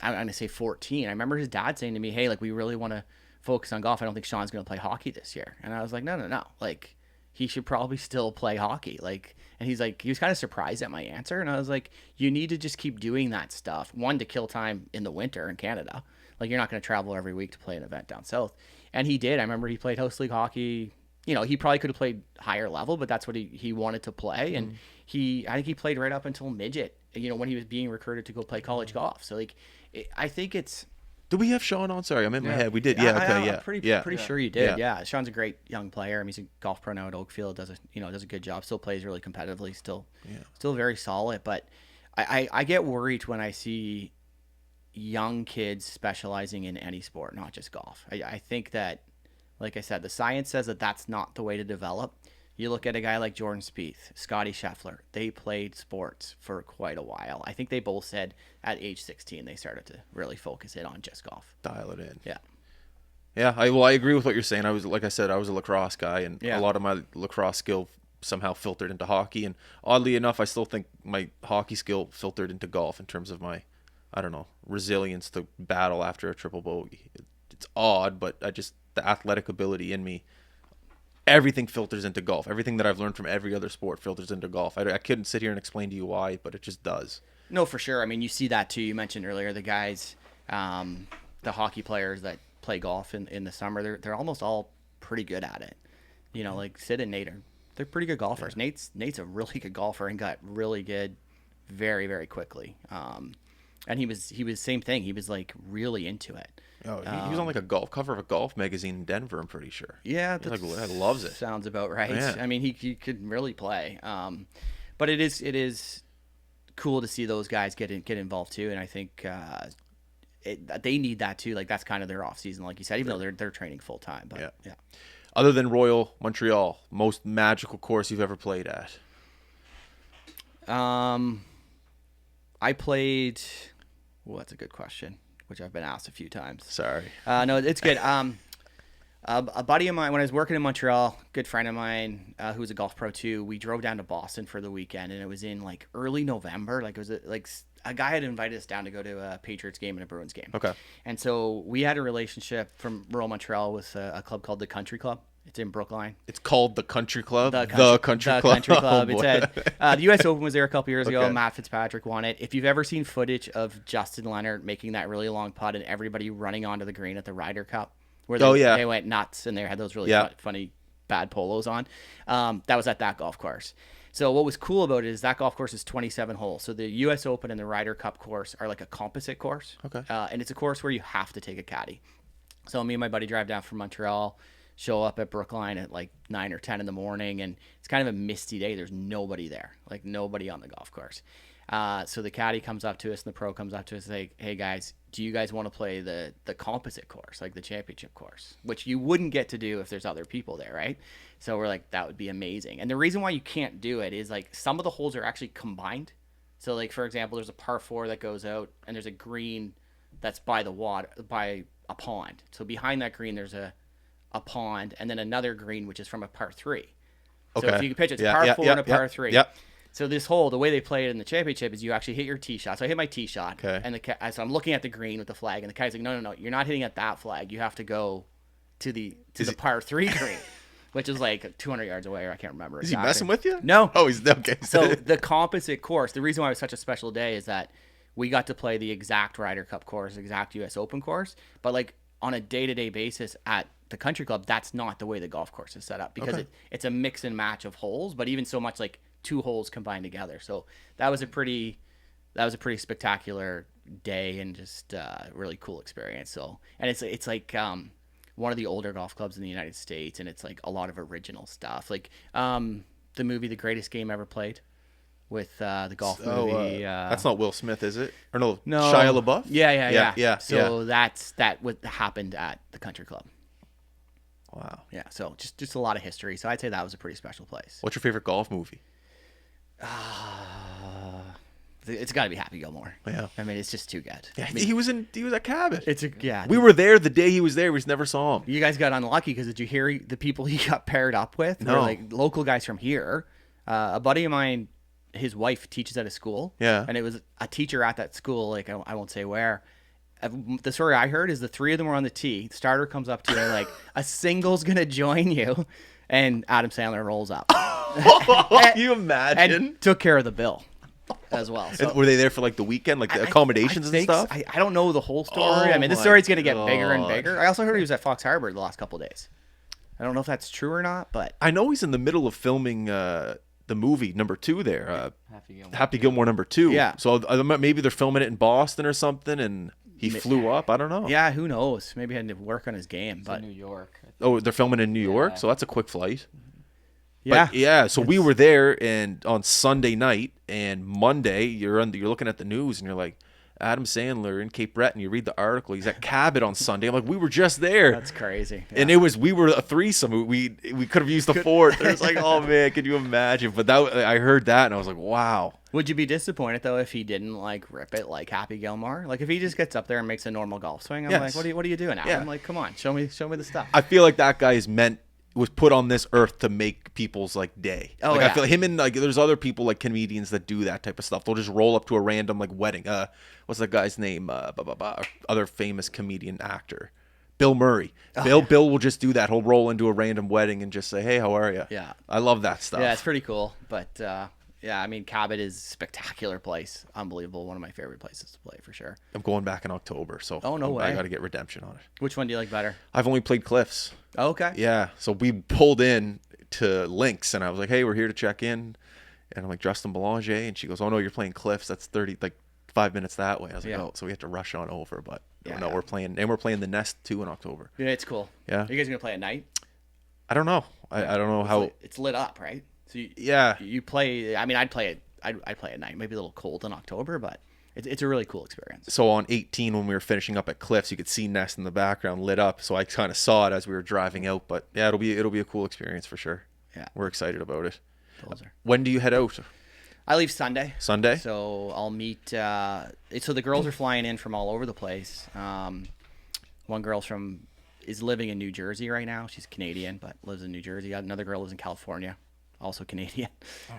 I'm going to say 14, I remember his dad saying to me, hey, like, we really want to focus on golf. I don't think Sean's going to play hockey this year. And I was like, no. Like, he should probably still play hockey. Like, and he was kind of surprised at my answer. And I was like, you need to just keep doing that stuff. One, to kill time in the winter in Canada. Like, you're not going to travel every week to play an event down south. And he did. I remember he played host league hockey. He probably could have played higher level, but that's what he wanted to play. And I think he played right up until midget, when he was being recruited to go play college golf. So like, I think it's. Did we have Sean on? Sorry, I'm in my head. We did. Yeah. Okay. I'm pretty sure you did. Yeah. Sean's a great young player. I mean, he's a golf pro now at Oakfield. Does a good job. Still plays really competitively. Still very solid. But I get worried when I see young kids specializing in any sport, not just golf. I think that, like I said, the science says that that's not the way to develop. You look at a guy like Jordan Spieth, Scotty Scheffler. They played sports for quite a while. I think they both said at age 16 they started to really focus in on just golf. Dial it in. Yeah. Yeah, I agree with what you're saying. Like I said, I was a lacrosse guy, and Yeah. a lot of my lacrosse skill somehow filtered into hockey. And oddly enough, I still think my hockey skill filtered into golf in terms of my, I don't know, resilience to battle after a triple bogey. It's odd, but the athletic ability in me, everything filters into golf. Everything that I've learned from every other sport filters into golf. I couldn't sit here and explain to you why, but it just does. No, for sure. I mean, you see that too. You mentioned earlier the guys, the hockey players that play golf in the summer. They're almost all pretty good at it. You know, like Sid and Nate they're pretty good golfers. Yeah. Nate's a really good golfer and got really good very, very quickly. And he was same thing. He was like really into it. Oh, he was on like a golf cover of a golf magazine in Denver, I'm pretty sure. Yeah, he loves it. Sounds about right. Yeah. I mean, he could really play. But it is cool to see those guys get involved too, and I think they need that too. Like that's kind of their off season, like you said, even though they're training full time. But yeah. Other than Royal Montreal, most magical course you've ever played at? I played. Well, that's a good question, which I've been asked a few times. Sorry. No, it's good. A buddy of mine, when I was working in Montreal, good friend of mine who was a golf pro too, we drove down to Boston for the weekend, and it was in like early November. Like it was like a guy had invited us down to go to a Patriots game and a Bruins game. Okay. And so we had a relationship from rural Montreal with a club called the Country Club. It's in Brookline. It's called the Country Club? The Country Club. Oh, it's at the U.S. Open was there a couple years ago. Okay. Matt Fitzpatrick won it. If you've ever seen footage of Justin Leonard making that really long putt and everybody running onto the green at the Ryder Cup, where they went nuts and they had those really funny bad polos on, that was at that golf course. So what was cool about it is that golf course is 27 holes. So the U.S. Open and the Ryder Cup course are like a composite course. Okay. And it's a course where you have to take a caddy. So me and my buddy drive down from Montreal, show up at Brookline at like 9 or 10 in the morning, and it's kind of a misty day. There's nobody there, like nobody on the golf course. So the caddy comes up to us and the pro comes up to us like, hey guys, do you guys want to play the composite course, like the championship course, which you wouldn't get to do if there's other people there, right? So we're like, that would be amazing. And the reason why you can't do it is like some of the holes are actually combined. So like, for example, there's a par 4 that goes out and there's a green that's by the water, by a pond. So behind that green, there's a pond and then another green, which is from a par 3. So if you can pitch it's par 4 and a par 3. Yep. So this hole, the way they play it in the championship is you actually hit your tee shot. So I hit my tee shot, and so I'm looking at the green with the flag, and the guy's like, no, you're not hitting at that flag. You have to go to the par 3 green, which is like 200 yards away, or I can't remember. Is he messing with you? No. Oh, he's okay. So the composite course, the reason why it was such a special day is that we got to play the exact Ryder Cup course, exact U.S. Open course, but like on a day-to-day basis at the Country Club, that's not the way the golf course is set up because it's a mix and match of holes, but even so much like 2 holes combined together. So that was a pretty spectacular day and just really cool experience. So, and it's like one of the older golf clubs in the United States, and it's like a lot of original stuff. Like the movie The Greatest Game Ever Played with the golf movie. That's not Will Smith, is it? Or no, no. Shia LaBeouf? Yeah. So that what happened at the Country Club. Wow. Yeah, so just a lot of history. So I'd say that was a pretty special place. What's your favorite golf movie? It's got to be Happy Gilmore. Yeah. I mean, it's just too good. Yeah, he was at Cabot. We were there the day he was there. We just never saw him. You guys got unlucky because did you hear the people he got paired up with? No. Were like local guys from here. A buddy of mine, his wife teaches at a school. Yeah. And it was a teacher at that school, like I won't say where. The story I heard is the 3 of them were on the tee. The starter comes up to you and like, a single's going to join you. And Adam Sandler rolls up. Can you imagine? And took care of the bill as well. So, were they there for like the weekend, like the accommodations and stuff? I don't know the whole story. I mean, the story's going to get bigger and bigger. I also heard he was at Fox Harbor the last couple of days. I don't know if that's true or not, but I know he's in the middle of filming the movie number 2 there. Happy Gilmore number 2. Yeah. So maybe they're filming it in Boston or something, and he flew up. I don't know. Yeah, who knows? Maybe he had to work on his game. But New York. Oh, they're filming in New York, so that's a quick flight. Yeah, but yeah. So we were there, and on Sunday night and Monday, you're looking at the news, and you're like, Adam Sandler in Cape Breton. You read the article. He's at Cabot on Sunday. I'm like, we were just there. That's crazy. Yeah. And we were a threesome. We could have used the fourth. It was like, oh man, could you imagine? But I heard that and I was like, wow. Would you be disappointed though if he didn't like rip it like Happy Gilmore? Like if he just gets up there and makes a normal golf swing, I'm Yes. like, what are you doing, Adam? Yeah. Like, come on, show me the stuff. I feel like that guy was put on this earth to make people's like day. Oh, like yeah. I feel him and like there's other people like comedians that do that type of stuff. They'll just roll up to a random like wedding. What's that guy's name? Other famous comedian actor. Bill Murray. Bill will just do that. He'll roll into a random wedding and just say, "Hey, how are you?" Yeah. I love that stuff. Yeah, it's pretty cool. But yeah, I mean, Cabot is a spectacular place. Unbelievable. One of my favorite places to play for sure. I'm going back in October, so Oh, no way. I got to get redemption on it. Which one do you like better? I've only played Cliffs. Oh, okay. Yeah, so we pulled in to Lynx, and I was like, "Hey, we're here to check in," and I'm like, "Justin Belanger," and she goes, "Oh no, you're playing Cliffs. That's 5 minutes that way." I was like, Yeah. "Oh," so we had to rush on over, but Yeah, no, yeah. we're playing the Nest too in October. Yeah, it's cool. Yeah. Are you guys gonna play at night? I don't know. I don't know how. It's lit up, right? So Yeah. you play. I mean, I'd play it. I'd play at night. Maybe a little cold in October, but it's a really cool experience. So on 18, when we were finishing up at Cliffs, you could see Nest in the background lit up. So I kind of saw it as we were driving out. But yeah, it'll be a cool experience for sure. Yeah. We're excited about it. Those are. When do you head out? I leave Sunday. Sunday? So I'll meet. So the girls are flying in from all over the place. One girl's is living in New Jersey right now. She's Canadian, but lives in New Jersey. Another girl lives in California, also Canadian.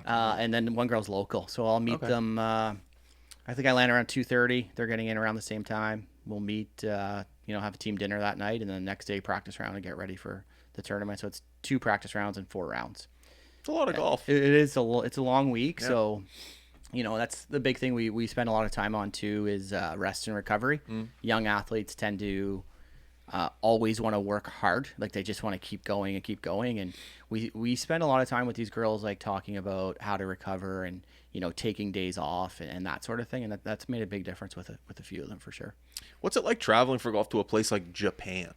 And then one girl's local. So I'll meet them. I think I land around 2:30. They're getting in around the same time. We'll meet. Have a team dinner that night, and then the next day practice round and get ready for the tournament. So it's 2 practice rounds and 4 rounds. It's a lot of golf. It is it's a long week, Yeah. so that's the big thing we spend a lot of time on too is rest and recovery. Young athletes tend to always want to work hard, like they just want to keep going and keep going, and we spend a lot of time with these girls like talking about how to recover and taking days off and that sort of thing, and that's made a big difference with a few of them for sure. What's it like traveling for golf to a place like Japan?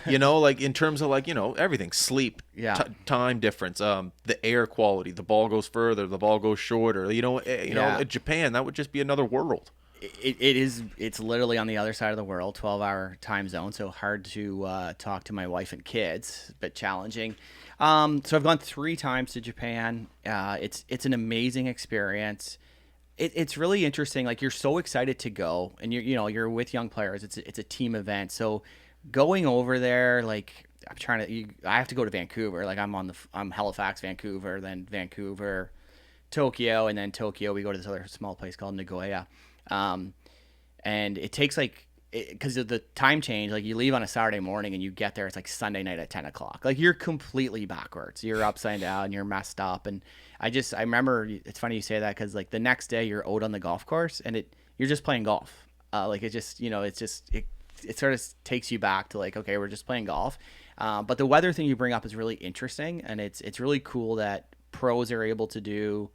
Like in terms of like, everything, sleep, Yeah. time difference, the air quality, the ball goes further, the ball goes shorter. Yeah. Japan, that would just be another world. It's literally on the other side of the world, 12-hour time zone, so hard to talk to my wife and kids, but challenging. So I've gone 3 times to Japan. It's an amazing experience. It's really interesting. Like, you're so excited to go, and you're with young players. It's a team event. So going over there, like, I have to go to Vancouver. Like, I'm Halifax, Vancouver, then Vancouver, Tokyo, and then Tokyo we go to this other small place called Nagoya. And it takes because of the time change, like you leave on a Saturday morning and you get there, it's like Sunday night at 10 o'clock. Like, you're completely backwards. You're upside down, you're messed up. And I remember, it's funny you say that, because like the next day you're out on the golf course and you're just playing golf. It sort of takes you back to like, okay, we're just playing golf. But the weather thing you bring up is really interesting, and it's really cool that pros are able to do,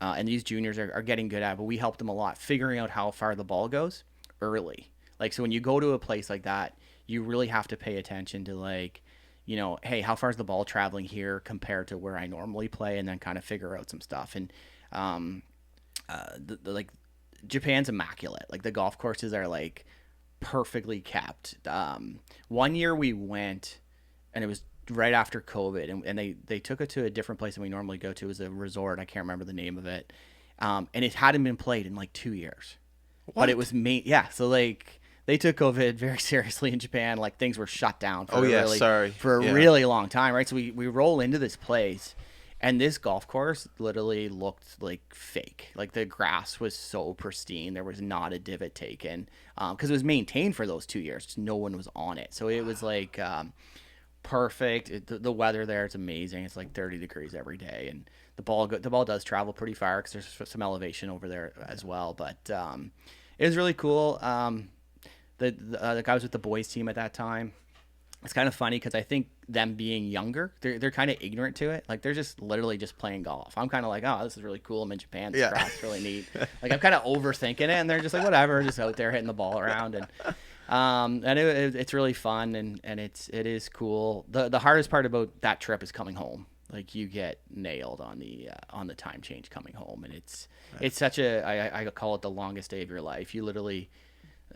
and these juniors are getting good at it, but we help them a lot figuring out how far the ball goes early. Like, so when you go to a place like that, you really have to pay attention to like, hey, how far is the ball traveling here compared to where I normally play, and then kind of figure out some stuff. And like, Japan's immaculate. Like, the golf courses are like perfectly kept. One year we went, and it was right after COVID, and they took it to a different place than we normally go to. It was a resort. I can't remember the name of it. And it hadn't been played in like 2 years. What? But it was yeah. So like, they took COVID very seriously in Japan. Like, things were shut down for a really long time, right? So we roll into this place, and this golf course literally looked like fake. Like, the grass was so pristine. There was not a divot taken, because it was maintained for those 2 years. Just no one was on it. So it was like perfect. The weather there is amazing. It's like 30 degrees every day, and the ball does travel pretty far because there's some elevation over there as well. But it was really cool. The guy was with the boys team at that time. It's kind of funny because I think them being younger, they're kind of ignorant to it. Like, they're just literally just playing golf. I'm kind of like, oh, this is really cool. I'm in Japan. This grass really neat. Like, I'm kind of overthinking it, and they're just like, whatever, just out there hitting the ball around. And it's really fun, and it is cool. The hardest part about that trip is coming home. like you get nailed on the time change coming home, and it's such a I call it the longest day of your life. You literally,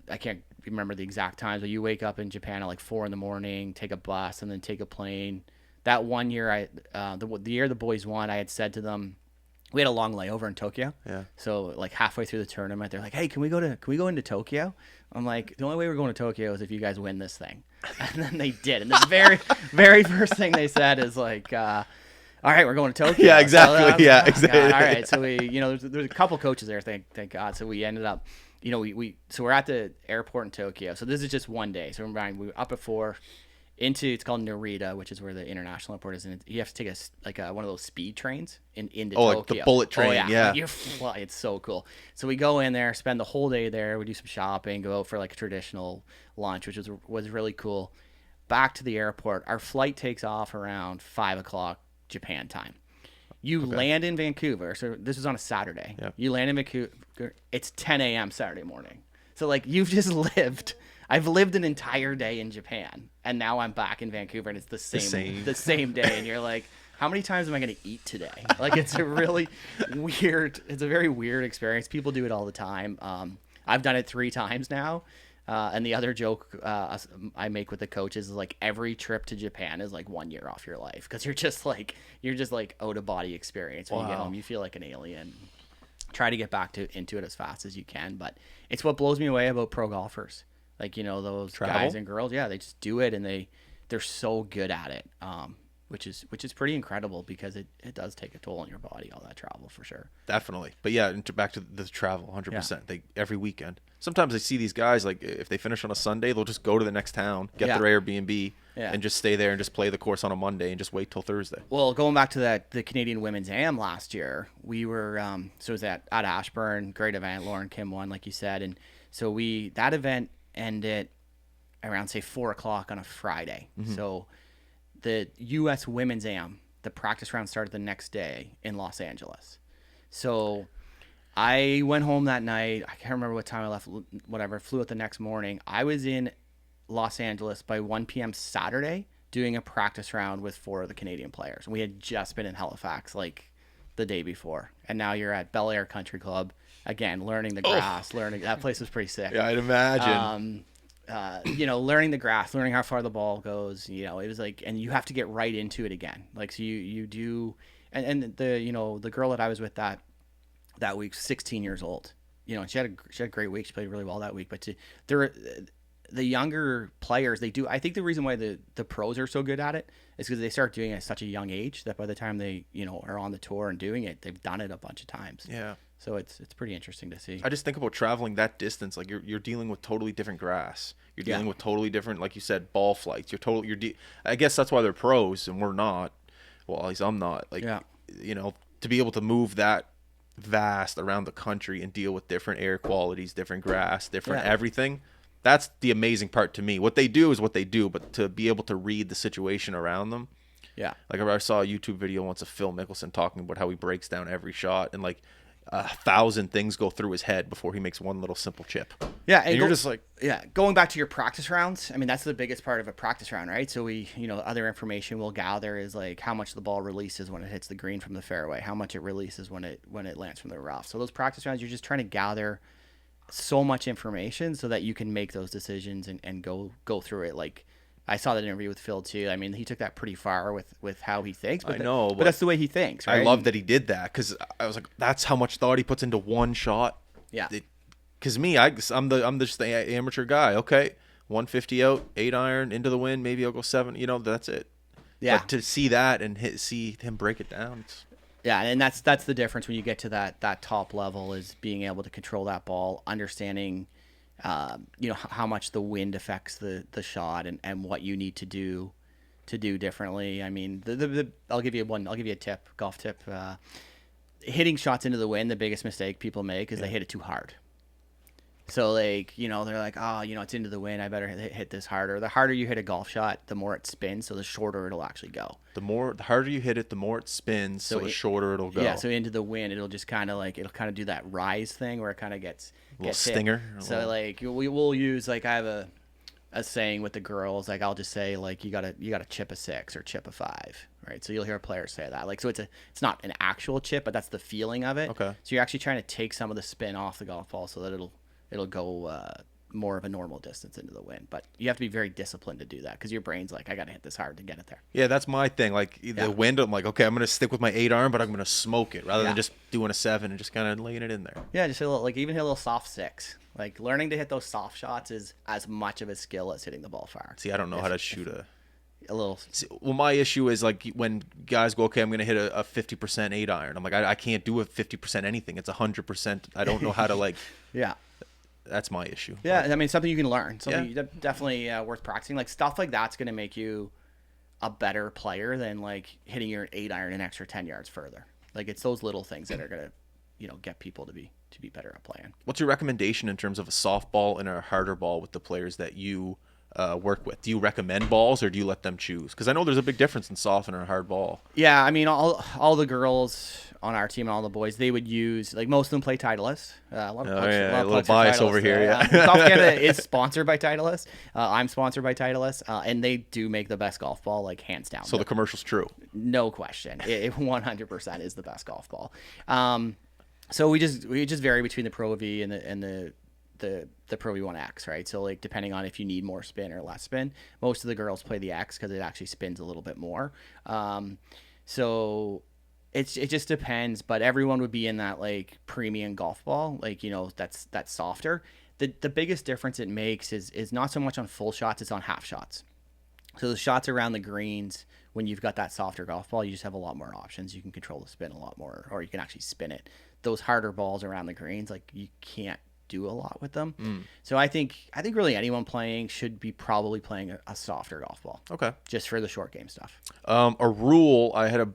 I can't remember the exact times, but you wake up in Japan at like 4 a.m, take a bus, and then take a plane. That one year, the year the boys won, I had said to them, we had a long layover in Tokyo. Yeah. So like halfway through the tournament, they're like, "Hey, can we go into Tokyo?" I'm like, "The only way we're going to Tokyo is if you guys win this thing." And then they did. And the very first thing they said is like, "All right, we're going to Tokyo." Yeah, exactly. So, Yeah, exactly. God, all right. So we, there's a couple coaches there, thank God. So we ended up, so we're at the airport in Tokyo. So this is just one day. So we were up at 4. It's called Narita, which is where the international airport is, and you have to take one of those speed trains into Tokyo. Like the bullet train, yeah. Like it's so cool. So we go in there, spend the whole day there. We do some shopping, go out for like a traditional lunch, which was really cool. Back to the airport. Our flight takes off around 5 o'clock Japan time. You land in Vancouver. So this was on a Saturday. Yep. You land in Vancouver. It's 10 a.m. Saturday morning. So like you've just lived. I've lived an entire day in Japan, and now I'm back in Vancouver, and it's the same day. And you're like, how many times am I going to eat today? Like, it's a very weird experience. People do it all the time. I've done it 3 times now. And the other joke I make with the coaches is like every trip to Japan is like 1 year off your life, because you're just like out of body experience. When you get home, you feel like an alien. Try to get back into it as fast as you can, but it's what blows me away about pro golfers. Like, those guys and girls, yeah, they just do it, and they're so good at it, which is pretty incredible, because it does take a toll on your body, all that travel, for sure. Definitely. But yeah, back to the travel, 100%. They every weekend. Sometimes I see these guys, like if they finish on a Sunday, they'll just go to the next town, get their Airbnb, and just stay there and just play the course on a Monday and just wait till Thursday. Well, going back to the Canadian Women's Am last year, we were so it was at Ashburn, great event. Lauren Kim won, like you said, and so that event ended around say 4 o'clock on a Friday. Mm-hmm. So the U.S. Women's Am, the practice round started the next day in Los Angeles. So I went home that night. I can't remember what time I left. Whatever, flew out the next morning. I was in Los Angeles by 1 p.m. Saturday doing a practice round with 4 of the Canadian players. We had just been in Halifax like the day before, and now you're at Bel Air Country Club. Again, learning the grass, that place was pretty sick. Yeah, I'd imagine. Learning the grass, learning how far the ball goes, it was like, and you have to get right into it again. Like, so you do, and the girl that I was with that week, 16 years old, and she had a great week. She played really well that week, but the younger players, they do, I think the reason why the pros are so good at it is because they start doing it at such a young age that by the time they, are on the tour and doing it, they've done it a bunch of times. Yeah. So it's pretty interesting to see. I just think about traveling that distance. Like you're dealing with totally different grass. You're dealing with totally different, like you said, ball flights. I guess that's why they're pros and we're not. Well, at least I'm not. Like, to be able to move that vast around the country and deal with different air qualities, different grass, different everything. That's the amazing part to me. What they do is what they do, but to be able to read the situation around them. Yeah. Like I saw a YouTube video once of Phil Mickelson talking about how he breaks down every shot, and like 1,000 things go through his head before he makes one little simple chip. Yeah, and you're just like, going back to your practice rounds. I mean, that's the biggest part of a practice round, right? So we, other information we'll gather is like how much the ball releases when it hits the green from the fairway, how much it releases when it lands from the rough. So those practice rounds, you're just trying to gather so much information so that you can make those decisions and go through it. Like, I saw that interview with Phil too. I mean, he took that pretty far with how he thinks. But but that's the way he thinks, right? I love that he did that, because I was like, that's how much thought he puts into one shot. Yeah. Because I'm just the amateur guy. Okay, 150 out, 8 iron into the wind. Maybe I'll go 7. That's it. Yeah. But to see that and see him break it down. Yeah, and that's the difference when you get to that top level, is being able to control that ball, understanding how much the wind affects the shot and what you need to do differently. I mean, I'll give you a tip, golf tip. Hitting shots into the wind, the biggest mistake people make is they hit it too hard. So like, they're like, it's into the wind, I better hit this harder. The harder you hit a golf shot, the more it spins, so the shorter it'll actually go. The harder you hit it, the more it spins, so the shorter it'll go. Yeah, so into the wind, it'll just kind of do that rise thing where it kind of gets a little stinger. So like we'll use, like, I have a saying with the girls, like I'll just say, like, you gotta chip a 6 or chip a 5, right? So you'll hear players say that. Like, so it's not an actual chip, but that's the feeling of it. Okay. So you're actually trying to take some of the spin off the golf ball so that it'll go more of a normal distance into the wind. But you have to be very disciplined to do that because your brain's like, I got to hit this hard to get it there. Yeah, that's my thing. Like the wind, I'm like, okay, I'm gonna stick with my 8-iron, but I'm gonna smoke it rather than just doing a 7 and just kind of laying it in there. Yeah, just a little, like even hit a little soft 6. Like learning to hit those soft shots is as much of a skill as hitting the ball far. See, I don't know how to shoot a little. See, well, my issue is like when guys go, okay, I'm gonna hit a 50% 8-iron. I'm like, I can't do a 50% anything. It's 100%. I don't know how to like. Yeah. That's my issue. Yeah, I mean, something you can learn. Something definitely worth practicing. Like stuff like that's going to make you a better player than like hitting your 8-iron an extra 10 yards further. Like it's those little things that are going to, get people to be better at playing. What's your recommendation in terms of a softball and a harder ball with the players that you work with? Do you recommend balls or do you let them choose? Because I know there's a big difference in soft and a hard ball. Yeah, I mean, all the girls on our team and all the boys, they would use, like most of them play Titleist. A little bias over here. Yeah. Golf Canada is sponsored by Titleist. I'm sponsored by Titleist, and they do make the best golf ball, like hands down. So the commercial's true. No question. It 100% is the best golf ball. So we just vary between the Pro V and the Pro V1X, right? So like depending on if you need more spin or less spin, most of the girls play the X because it actually spins a little bit more. So it just depends, but everyone would be in that like premium golf ball, like that's softer. The biggest difference it makes is not so much on full shots, it's on half shots. So the shots around the greens, when you've got that softer golf ball, you just have a lot more options. You can control the spin a lot more, or you can actually spin it. Those harder balls around the greens, like you can't do a lot with them. So I think really anyone playing should be probably playing a softer golf ball. Okay. Just for the short game stuff. A rule I had a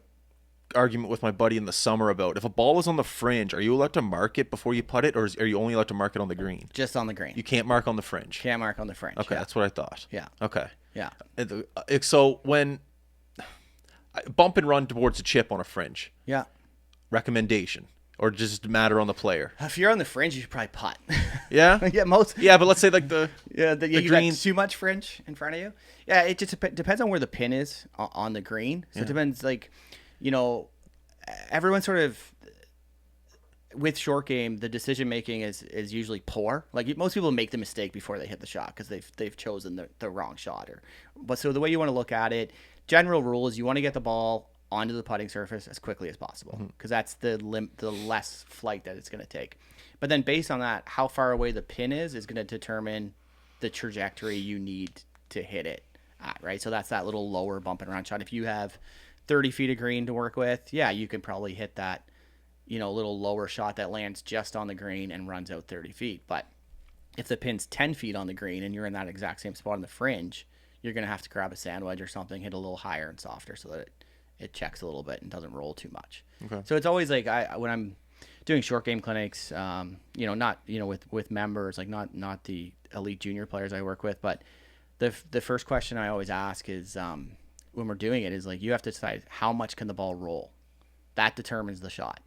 argument with my buddy in the summer about: if a ball is on the fringe, are you allowed to mark it before you putt it, or are you only allowed to mark it on the green? Just on the green. You can't mark on the fringe. Can't mark on the fringe. Okay, that's what I thought. Yeah. Okay. Yeah. So when I bump and run towards a chip on a fringe, yeah, recommendation, or just matter on the player? If you're on the fringe, you should probably putt. Yeah. Yeah, most. Yeah, but let's say like the you green. got too much fringe in front of you. Yeah, it just depends on where the pin is on the green. So it depends, like, everyone sort of, with short game, the decision making is usually poor. Like most people make the mistake before they hit the shot because they've chosen the wrong shot. But so the way you want to look at it, general rule is you want to get the ball onto the putting surface as quickly as possible because that's the less flight that it's going to take. But then based on that, how far away the pin is going to determine the trajectory you need to hit it at, right? So that's that little lower bump and run shot. If you have 30 feet of green to work with, yeah, you can probably hit that, little lower shot that lands just on the green and runs out 30 feet. But if the pin's 10 feet on the green and you're in that exact same spot on the fringe, you're going to have to grab a sand wedge or something, hit a little higher and softer so that it checks a little bit and doesn't roll too much. Okay. So it's always like when I'm doing short game clinics, not with members, like not the elite junior players I work with, but the first question I always ask is when we're doing it is like, you have to decide how much can the ball roll. That determines the shot.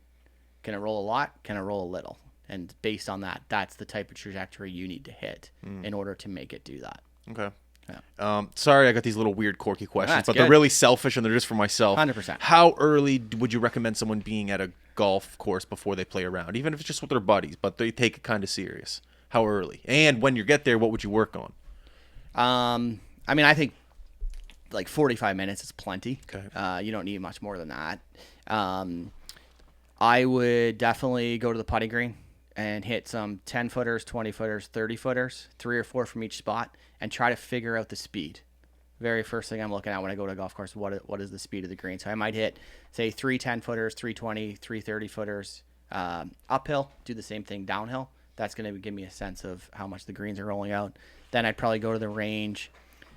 Can it roll a lot? Can it roll a little? And based on that, that's the type of trajectory you need to hit in order to make it do that. Okay. Yeah. Sorry, I got these little weird, quirky questions, but good. they're really selfish and they're just for myself. 100%. How early would you recommend someone being at a golf course before they play around, even if it's just with their buddies, but they take it kind of serious? How early? And when you get there, what would you work on? I mean, I think like 45 minutes is plenty. Okay. You don't need much more than that. I would definitely go to the putting green and hit some 10 footers, 20 footers, 30 footers, 3 or 4 from each spot, and try to figure out the speed. Very first thing I'm looking at when I go to a golf course, what is the speed of the green? So I might hit, say, 3 10 footers, 3 20, 3 30 footers uphill, do the same thing downhill. That's going to give me a sense of how much the greens are rolling out. Then I'd probably go to the range,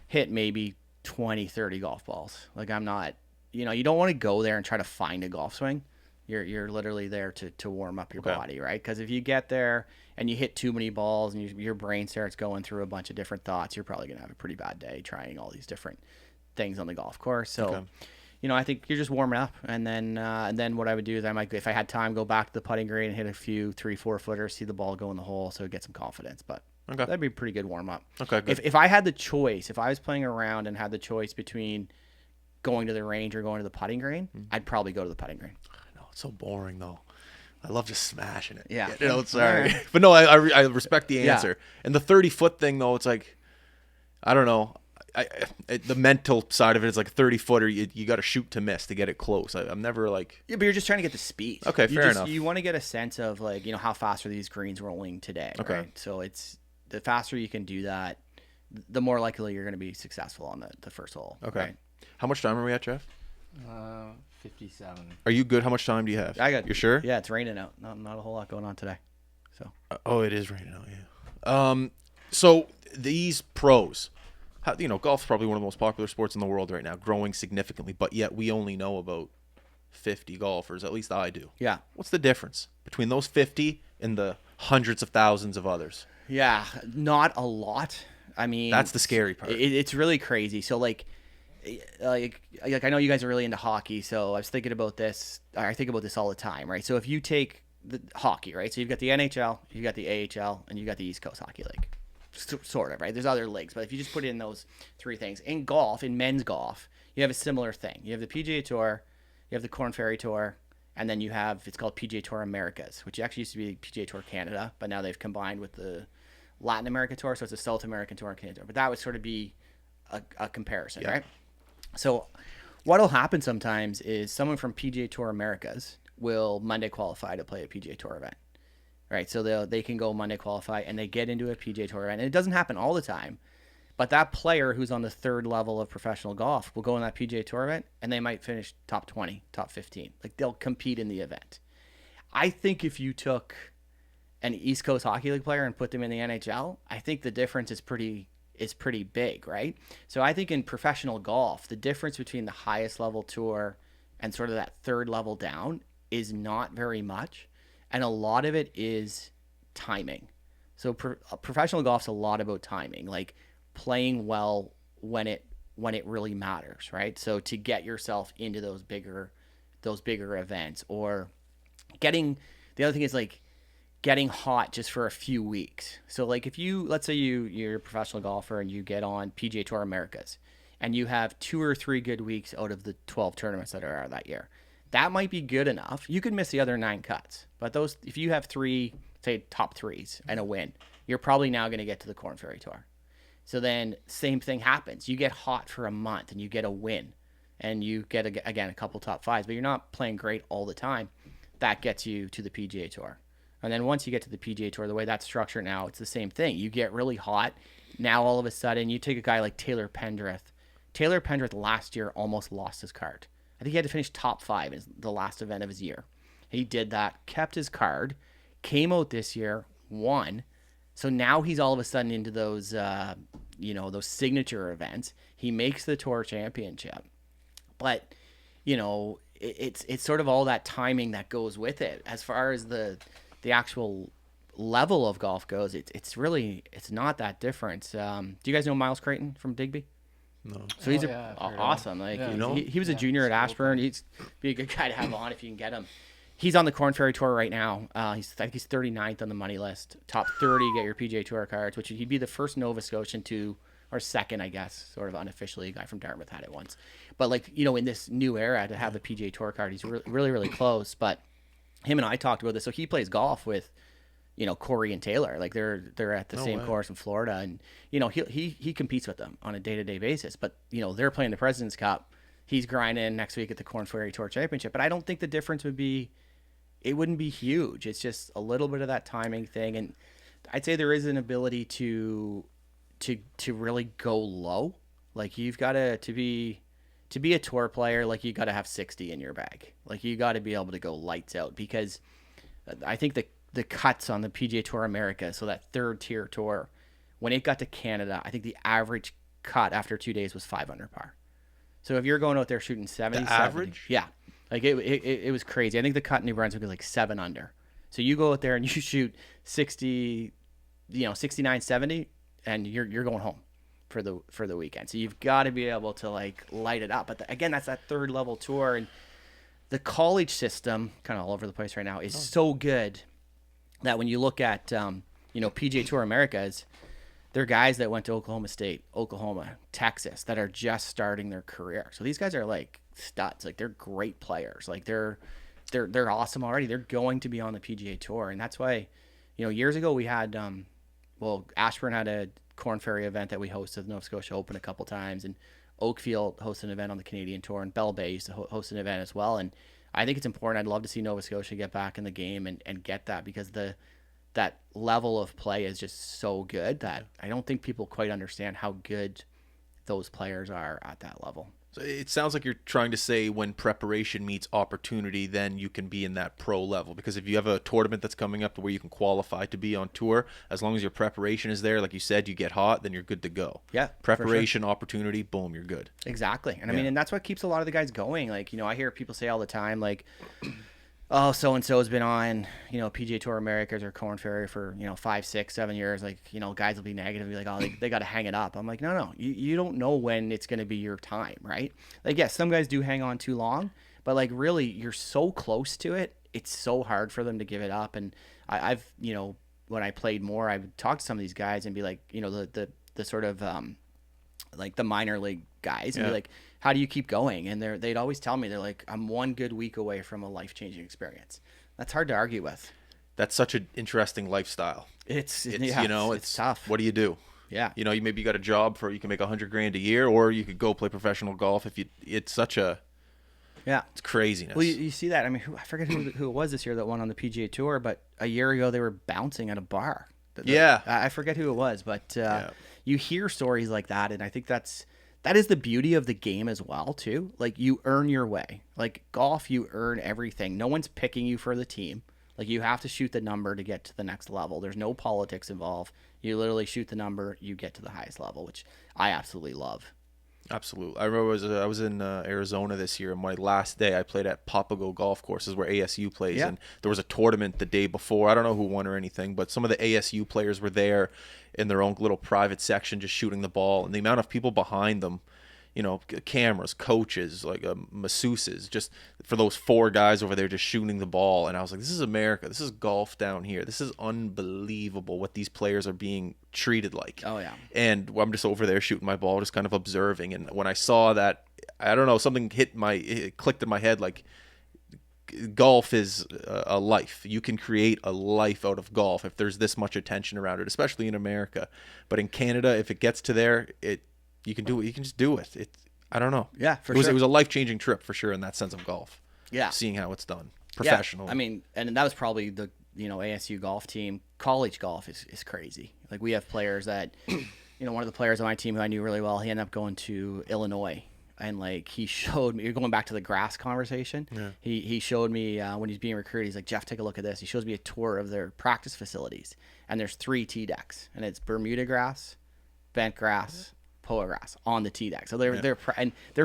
hit maybe 20, 30 golf balls. Like I'm not, you don't want to go there and try to find a golf swing. You're literally there to warm up your body, right? Because if you get there and you hit too many balls and your brain starts going through a bunch of different thoughts, you're probably going to have a pretty bad day trying all these different things on the golf course. So, I think you're just warming up. And then what I would do is I might, if I had time, go back to the putting green and hit a few 3 4 footers, see the ball go in the hole so get some confidence. But that'd be a pretty good warm up. Okay, good. If I had the choice, if I was playing around and had the choice between going to the range or going to the putting green, I'd probably go to the putting green. No, it's so boring though. I love just smashing it. Yeah. You know, sorry. But no, I respect the answer. And the 30-foot thing, though, it's like, I don't know. The mental side of it is like a 30-footer. You got to shoot to miss to get it close. I'm never like... Yeah, but you're just trying to get the speed. Okay, fair enough. You want to get a sense of, like, you know, how fast are these greens rolling today, Okay. right? So it's the faster you can do that, the more likely you're going to be successful on the first hole. Okay. Right? How much time are we at, Jeff? 57. Are you good? How much time do you have? I got. You're sure? Yeah, it's raining out. Not a whole lot going on today. So. Oh, it is raining out, yeah. So these pros, you know, golf's probably one of the most popular sports in the world right now, growing significantly, but yet we only know about 50 golfers. At least I do. Yeah. What's the difference between those 50 and the hundreds of thousands of others? Yeah, not a lot. I mean, That's the scary part. It's really crazy. So like I know you guys are really into hockey, so I was thinking about this. I think about this all the time, right? So if you take the hockey, right? So you've got the NHL, you've got the AHL, and you've got the East Coast Hockey League, sort of, right? There's other leagues, but if you just put in those three things, in golf, in men's golf, you have a similar thing. You have the PGA Tour, you have the Korn Ferry Tour, and then you have, it's called PGA Tour Americas, which actually used to be PGA Tour Canada, but now they've combined with the Latin America Tour, so it's a South American Tour and Canada Tour. But that would sort of be a comparison, right? So what'll happen sometimes is someone from PGA Tour Americas will Monday qualify to play a PGA Tour event, right? So they can go Monday qualify and they get into a PGA Tour event. And it doesn't happen all the time, but that player who's on the third level of professional golf will go in that PGA Tour event and they might finish top 20, top 15. Like they'll compete in the event. I think if you took an East Coast Hockey League player and put them in the NHL, I think the difference is pretty big, right? So I think in professional golf, the difference between the highest level tour and sort of that third level down is not very much. And a lot of it is timing. So professional golf's a lot about timing, like playing well when it really matters, right? So to get yourself into those bigger events, or the other thing is like getting hot just for a few weeks. So like if let's say you're a professional golfer and you get on PGA Tour Americas and you have 2 or 3 good weeks out of the 12 tournaments that are that year, that might be good enough. You could miss the other 9 cuts, but if you have 3, say top 3s and a win, you're probably now going to get to the Korn Ferry Tour. So then same thing happens. You get hot for a month and you get a win and you get again a couple top 5s, but you're not playing great all the time. That gets you to the PGA Tour. And then once you get to the PGA Tour, the way that's structured now, it's the same thing. You get really hot. Now all of a sudden, you take a guy like Taylor Pendrith. Taylor Pendrith last year almost lost his card. I think he had to finish top 5 in the last event of his year. He did that, kept his card, came out this year, won. So now he's all of a sudden into those, those signature events. He makes the Tour Championship. But, it's sort of all that timing that goes with it. As far as the actual level of golf goes, it's not that different. Do you guys know Miles Creighton from Digby? No. So he's awesome. Like he was a junior at Ashburn. He'd be a good guy to have on if you can get him. He's on the Korn Ferry Tour right now. I think he's 39th on the money list. Top 30 get your PGA Tour cards, which he'd be the first Nova Scotian to, or second, I guess, sort of unofficially. A guy from Dartmouth had it once. But in this new era, to have a PGA Tour card, he's really, really close. But him and I talked about this. So he plays golf with, Corey and Taylor. Like they're at the same course in Florida, and he competes with them on a day-to-day basis. But they're playing the President's Cup. He's grinding next week at the Korn Ferry Tour Championship. But I don't think the difference wouldn't be huge. It's just a little bit of that timing thing, and I'd say there is an ability to really go low. Like you've got to be a tour player. Like you got to have 60 in your bag. Like you got to be able to go lights out, because I think the cuts on the PGA Tour America, so that third tier tour, when it got to Canada, I think the average cut after 2 days was 5 under par. So if you're going out there shooting 70, the average, yeah, like it was crazy. I think the cut in New Brunswick was like 7 under. So you go out there and you shoot 60, 69, 70, and you're going home for the weekend. So you've got to be able to like light it up. But again, that's that third level tour, and the college system, kind of all over the place right now, is so good that when you look at PGA Tour Americas, they're guys that went to Oklahoma State, Oklahoma, Texas, that are just starting their career. So these guys are like studs. Like they're great players. Like they're awesome already. They're going to be on the PGA Tour, and that's why, years ago we had Ashburn had a Corn Ferry event that we hosted, the Nova Scotia Open, a couple times, and Oakfield hosted an event on the Canadian Tour, and Bell Bay used to host an event as well. And I think it's important. I'd love to see Nova Scotia get back in the game and get that, because that level of play is just so good that I don't think people quite understand how good those players are at that level. So it sounds like you're trying to say when preparation meets opportunity, then you can be in that pro level. Because if you have a tournament that's coming up to where you can qualify to be on tour, as long as your preparation is there, like you said, you get hot, then you're good to go. Yeah, preparation, opportunity, boom, you're good. Exactly. And I mean, and that's what keeps a lot of the guys going. Like, I hear people say all the time, like, oh, so-and-so has been on, PGA Tour Americas or Corn Ferry for, 5, 6, 7 years. Like, guys will be negative and be like, oh, they got to hang it up. I'm like, no. You don't know when it's going to be your time, right? Like, yes, some guys do hang on too long, but like really you're so close to it. It's so hard for them to give it up. And I've, when I played more, I would talk to some of these guys and be like, the sort of, like the minor league guys and be like, how do you keep going? And they'd always tell me, they're like, I'm one good week away from a life-changing experience. That's hard to argue with. That's such an interesting lifestyle. It's tough. What do you do? Yeah. You maybe got a job you can make $100,000 a year, or you could go play professional golf. It's craziness. Well, you see that. I mean, I forget who it was this year that won on the PGA Tour, but a year ago they were bouncing at a bar. I forget who it was, but you hear stories like that, and I think that is the beauty of the game as well, too. Like, you earn your way. Like, golf, you earn everything. No one's picking you for the team. Like, you have to shoot the number to get to the next level. There's no politics involved. You literally shoot the number, you get to the highest level, which I absolutely love. Absolutely. I remember I was in Arizona this year, and my last day I played at Papago Golf Courses where ASU plays, and there was a tournament the day before. I don't know who won or anything, but some of the ASU players were there in their own little private section just shooting the ball, and the amount of people behind them, cameras, coaches, like masseuses, just for those 4 guys over there just shooting the ball. And I was like, this is America. This is golf down here. This is unbelievable what these players are being treated like. Oh, yeah. And I'm just over there shooting my ball, just kind of observing. And when I saw that, I don't know, something it clicked in my head, like, golf is a life. You can create a life out of golf if there's this much attention around it, especially in America. But in Canada, if it gets to there, you can do it. You can just do it. I don't know. Yeah, it was a life-changing trip for sure in that sense of golf. Yeah. Seeing how it's done professionally. Yeah. I mean, and that was probably the, ASU golf team. College golf is crazy. Like, we have players that, one of the players on my team who I knew really well, he ended up going to Illinois. And like, he showed me, you're going back to the grass conversation. Yeah. He showed me when he's being recruited, he's like, Jeff, take a look at this. He shows me a tour of their practice facilities, and there's 3 tee decks, and it's Bermuda grass, bent grass, Poa grass on the tee deck. So they're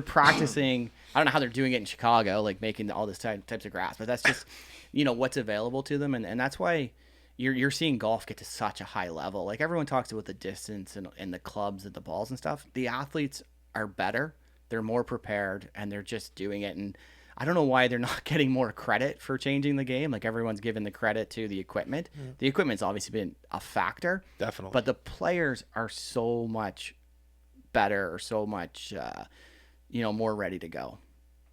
practicing. I don't know how they're doing it in Chicago, like making all this types of grass, but that's just, what's available to them. And that's why you're seeing golf get to such a high level. Like, everyone talks about the distance and the clubs and the balls and stuff. The athletes are better. They're more prepared, and they're just doing it. And I don't know why they're not getting more credit for changing the game. Like, everyone's giving the credit to the equipment. Yeah. The equipment's obviously been a factor. Definitely. But the players are so much better, or so much, more ready to go.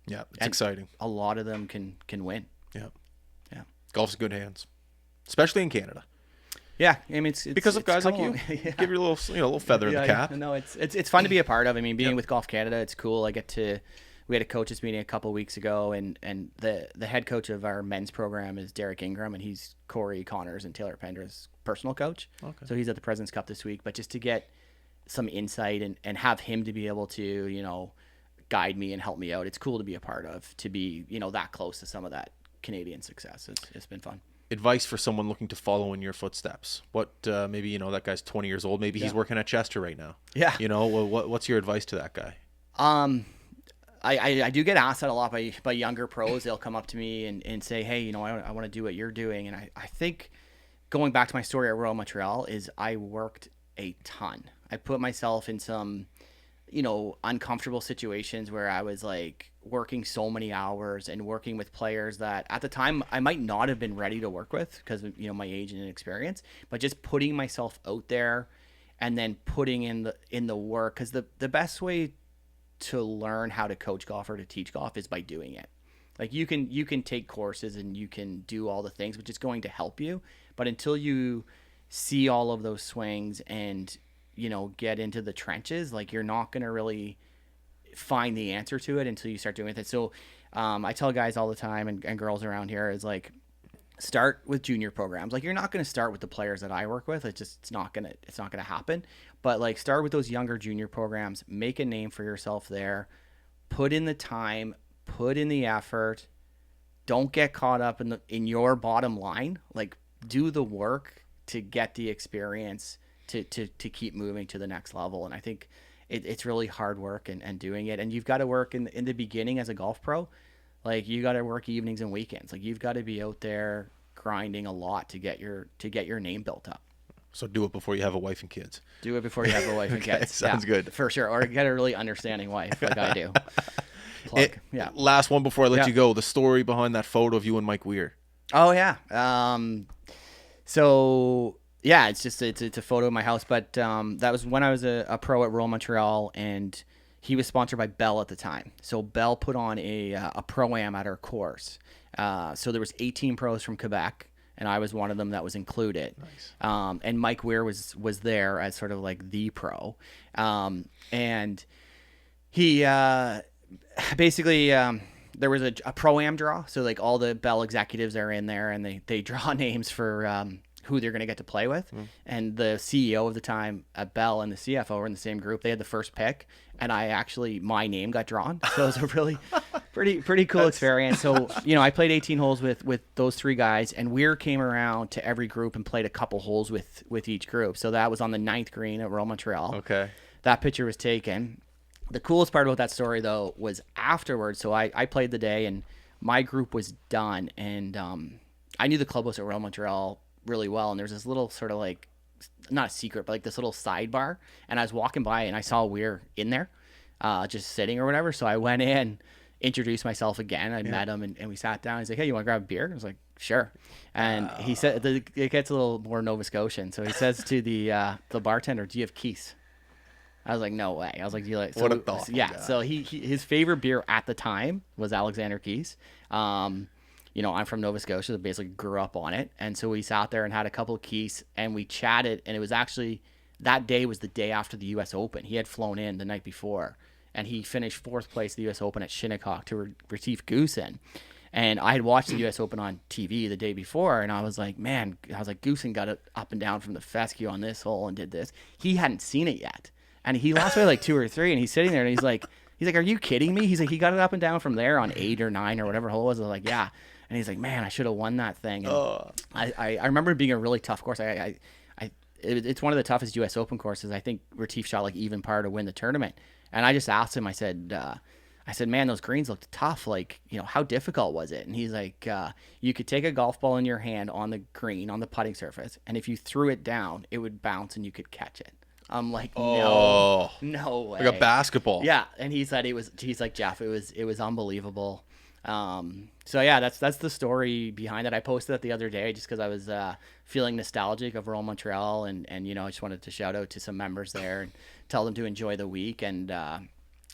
Yeah, it's exciting. A lot of them can win. Yeah. Golf's in good hands, especially in Canada. Yeah, I mean, it's because of guys like you. Yeah. Give your little feather in the cap. No, it's fun to be a part of. I mean, being with Golf Canada, it's cool. We had a coaches meeting a couple weeks ago, and the head coach of our men's program is Derek Ingram, and he's Corey Connors and Taylor Pendra's personal coach. Okay. So he's at the President's Cup this week. But just to get some insight and have him to be able to, guide me and help me out, it's cool to be a part of, to be, that close to some of that Canadian success. It's been fun. Advice for someone looking to follow in your footsteps. What maybe that guy's 20 years old, maybe he's working at Chester right now. Yeah. What's your advice to that guy? I do get asked that a lot by younger pros. They'll come up to me and say, hey, I want to do what you're doing. And I think, going back to my story at Royal Montreal, is I worked a ton. I put myself in some uncomfortable situations where I was like working so many hours and working with players that at the time I might not have been ready to work with because of my age and experience, but just putting myself out there and then putting in the work, because the best way to learn how to coach golf or to teach golf is by doing it. Like you can take courses and you can do all the things, which is going to help you, but until you see all of those swings and get into the trenches, like you're not going to really find the answer to it until you start doing it. So I tell guys all the time and girls around here is like, start with junior programs. Like you're not going to start with the players that I work with. It's not going to happen. But like start with those younger junior programs, make a name for yourself there, put in the time, put in the effort. Don't get caught up in your bottom line. Like do the work to get the experience to keep moving to the next level. And I think it's really hard work and doing it. And you've got to work in the beginning as a golf pro. Like you got to work evenings and weekends. Like you've got to be out there grinding a lot to get your name built up. So do it before you have a wife and kids. Do it before you have a wife and kids. Sounds good. For sure. Or get a really understanding wife like I do. Last one before I let you go. The story behind that photo of you and Mike Weir. Oh yeah. So yeah, it's a photo of my house, but that was when I was a pro at Royal Montreal, and he was sponsored by Bell at the time. So Bell put on a pro-am at our course. So there was 18 pros from Quebec, and I was one of them that was included. Nice. And Mike Weir was there as sort of like the pro. And he basically there was a pro-am draw. So like all the Bell executives are in there, and they draw names for who they're going to get to play with. And the CEO of the time at Bell and the CFO were in the same group. They had the first pick, and my name got drawn. So it was a really pretty cool experience. So, I played 18 holes with those three guys, and Weir came around to every group and played a couple holes with each group. So that was on the 9th green at Royal Montreal. Okay. That picture was taken. The coolest part about that story, though, was afterwards. So I played the day, and my group was done, and I knew the clubhouse at Royal Montreal really well, and there's this little sort of like, not a secret, but like this little sidebar, and I was walking by and I saw Weir in there just sitting or whatever. So I went in, introduced myself again. I met him, and we sat down. He's like, hey, you want to grab a beer? I was like, sure. And he said, it gets a little more Nova Scotian, so he says to the bartender, do you have Keith's? I was like, no way. I was like, do you like? So, what a thoughtful guy. So his favorite beer at the time was Alexander Keith's. I'm from Nova Scotia, so basically grew up on it. And so we sat there and had a couple of keys, and we chatted. And it was actually, that day was the day after the U.S. Open. He had flown in the night before, and he finished 4th place at the U.S. Open at Shinnecock to Retief Goosen. And I had watched the U.S. Open on TV the day before, and I was like, Goosen got it up and down from the fescue on this hole and did this. He hadn't seen it yet. And he lost by like 2 or 3, and he's sitting there, and he's like, are you kidding me? He's like, he got it up and down from there on 8 or 9 or whatever hole it was. I was like, yeah. And he's like, man, I should have won that thing. And I remember it being a really tough course. It's one of the toughest U.S. Open courses. I think Retief shot like even par to win the tournament. And I just asked him, I said, man, those greens looked tough. Like, how difficult was it? And he's like, you could take a golf ball in your hand on the green, on the putting surface, and if you threw it down, it would bounce and you could catch it. I'm like, no way. Like a basketball. Yeah. And he said he's like, Jeff, it was unbelievable. So yeah, that's the story behind it. I posted it the other day just because I was feeling nostalgic of Royal Montreal, and I just wanted to shout out to some members there and tell them to enjoy the week. And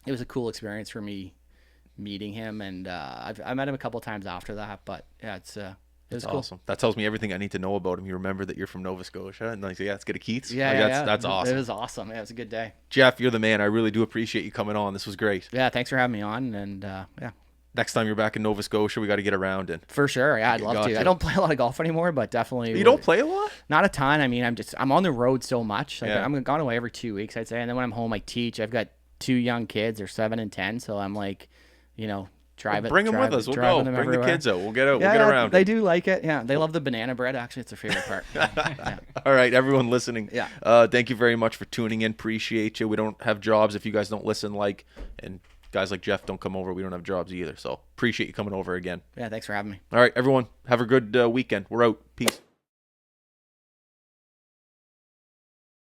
it was a cool experience for me meeting him, and I met him a couple times after that. But yeah, it was cool. Awesome. That tells me everything I need to know about him. You remember that you're from Nova Scotia, and like, yeah, let's get a Keats. Yeah, that's awesome. It was awesome. Yeah, it was a good day. Jeff, you're the man. I really do appreciate you coming on. This was great. Yeah, thanks for having me on, and yeah. Next time you're back in Nova Scotia, we got to get around in. For sure. Yeah, I'd love to. I don't play a lot of golf anymore, but definitely. You don't play a lot? Not a ton. I mean, I'm on the road so much. Like, I'm gone away every 2 weeks, I'd say. And then when I'm home, I teach. I've got 2 young kids. They're 7 and 10. So I'm like, bring them with us. We'll go. Bring everywhere. The kids out. We'll get out. Yeah, we'll get around. They do like it. Yeah, they love the banana bread. Actually, it's their favorite part. Yeah. All right, everyone listening. Yeah. Thank you very much for tuning in. Appreciate you. We don't have jobs if you guys don't listen. And guys like Jeff don't come over. We don't have jobs either. So appreciate you coming over again. Yeah, thanks for having me. All right, everyone. Have a good weekend. We're out. Peace.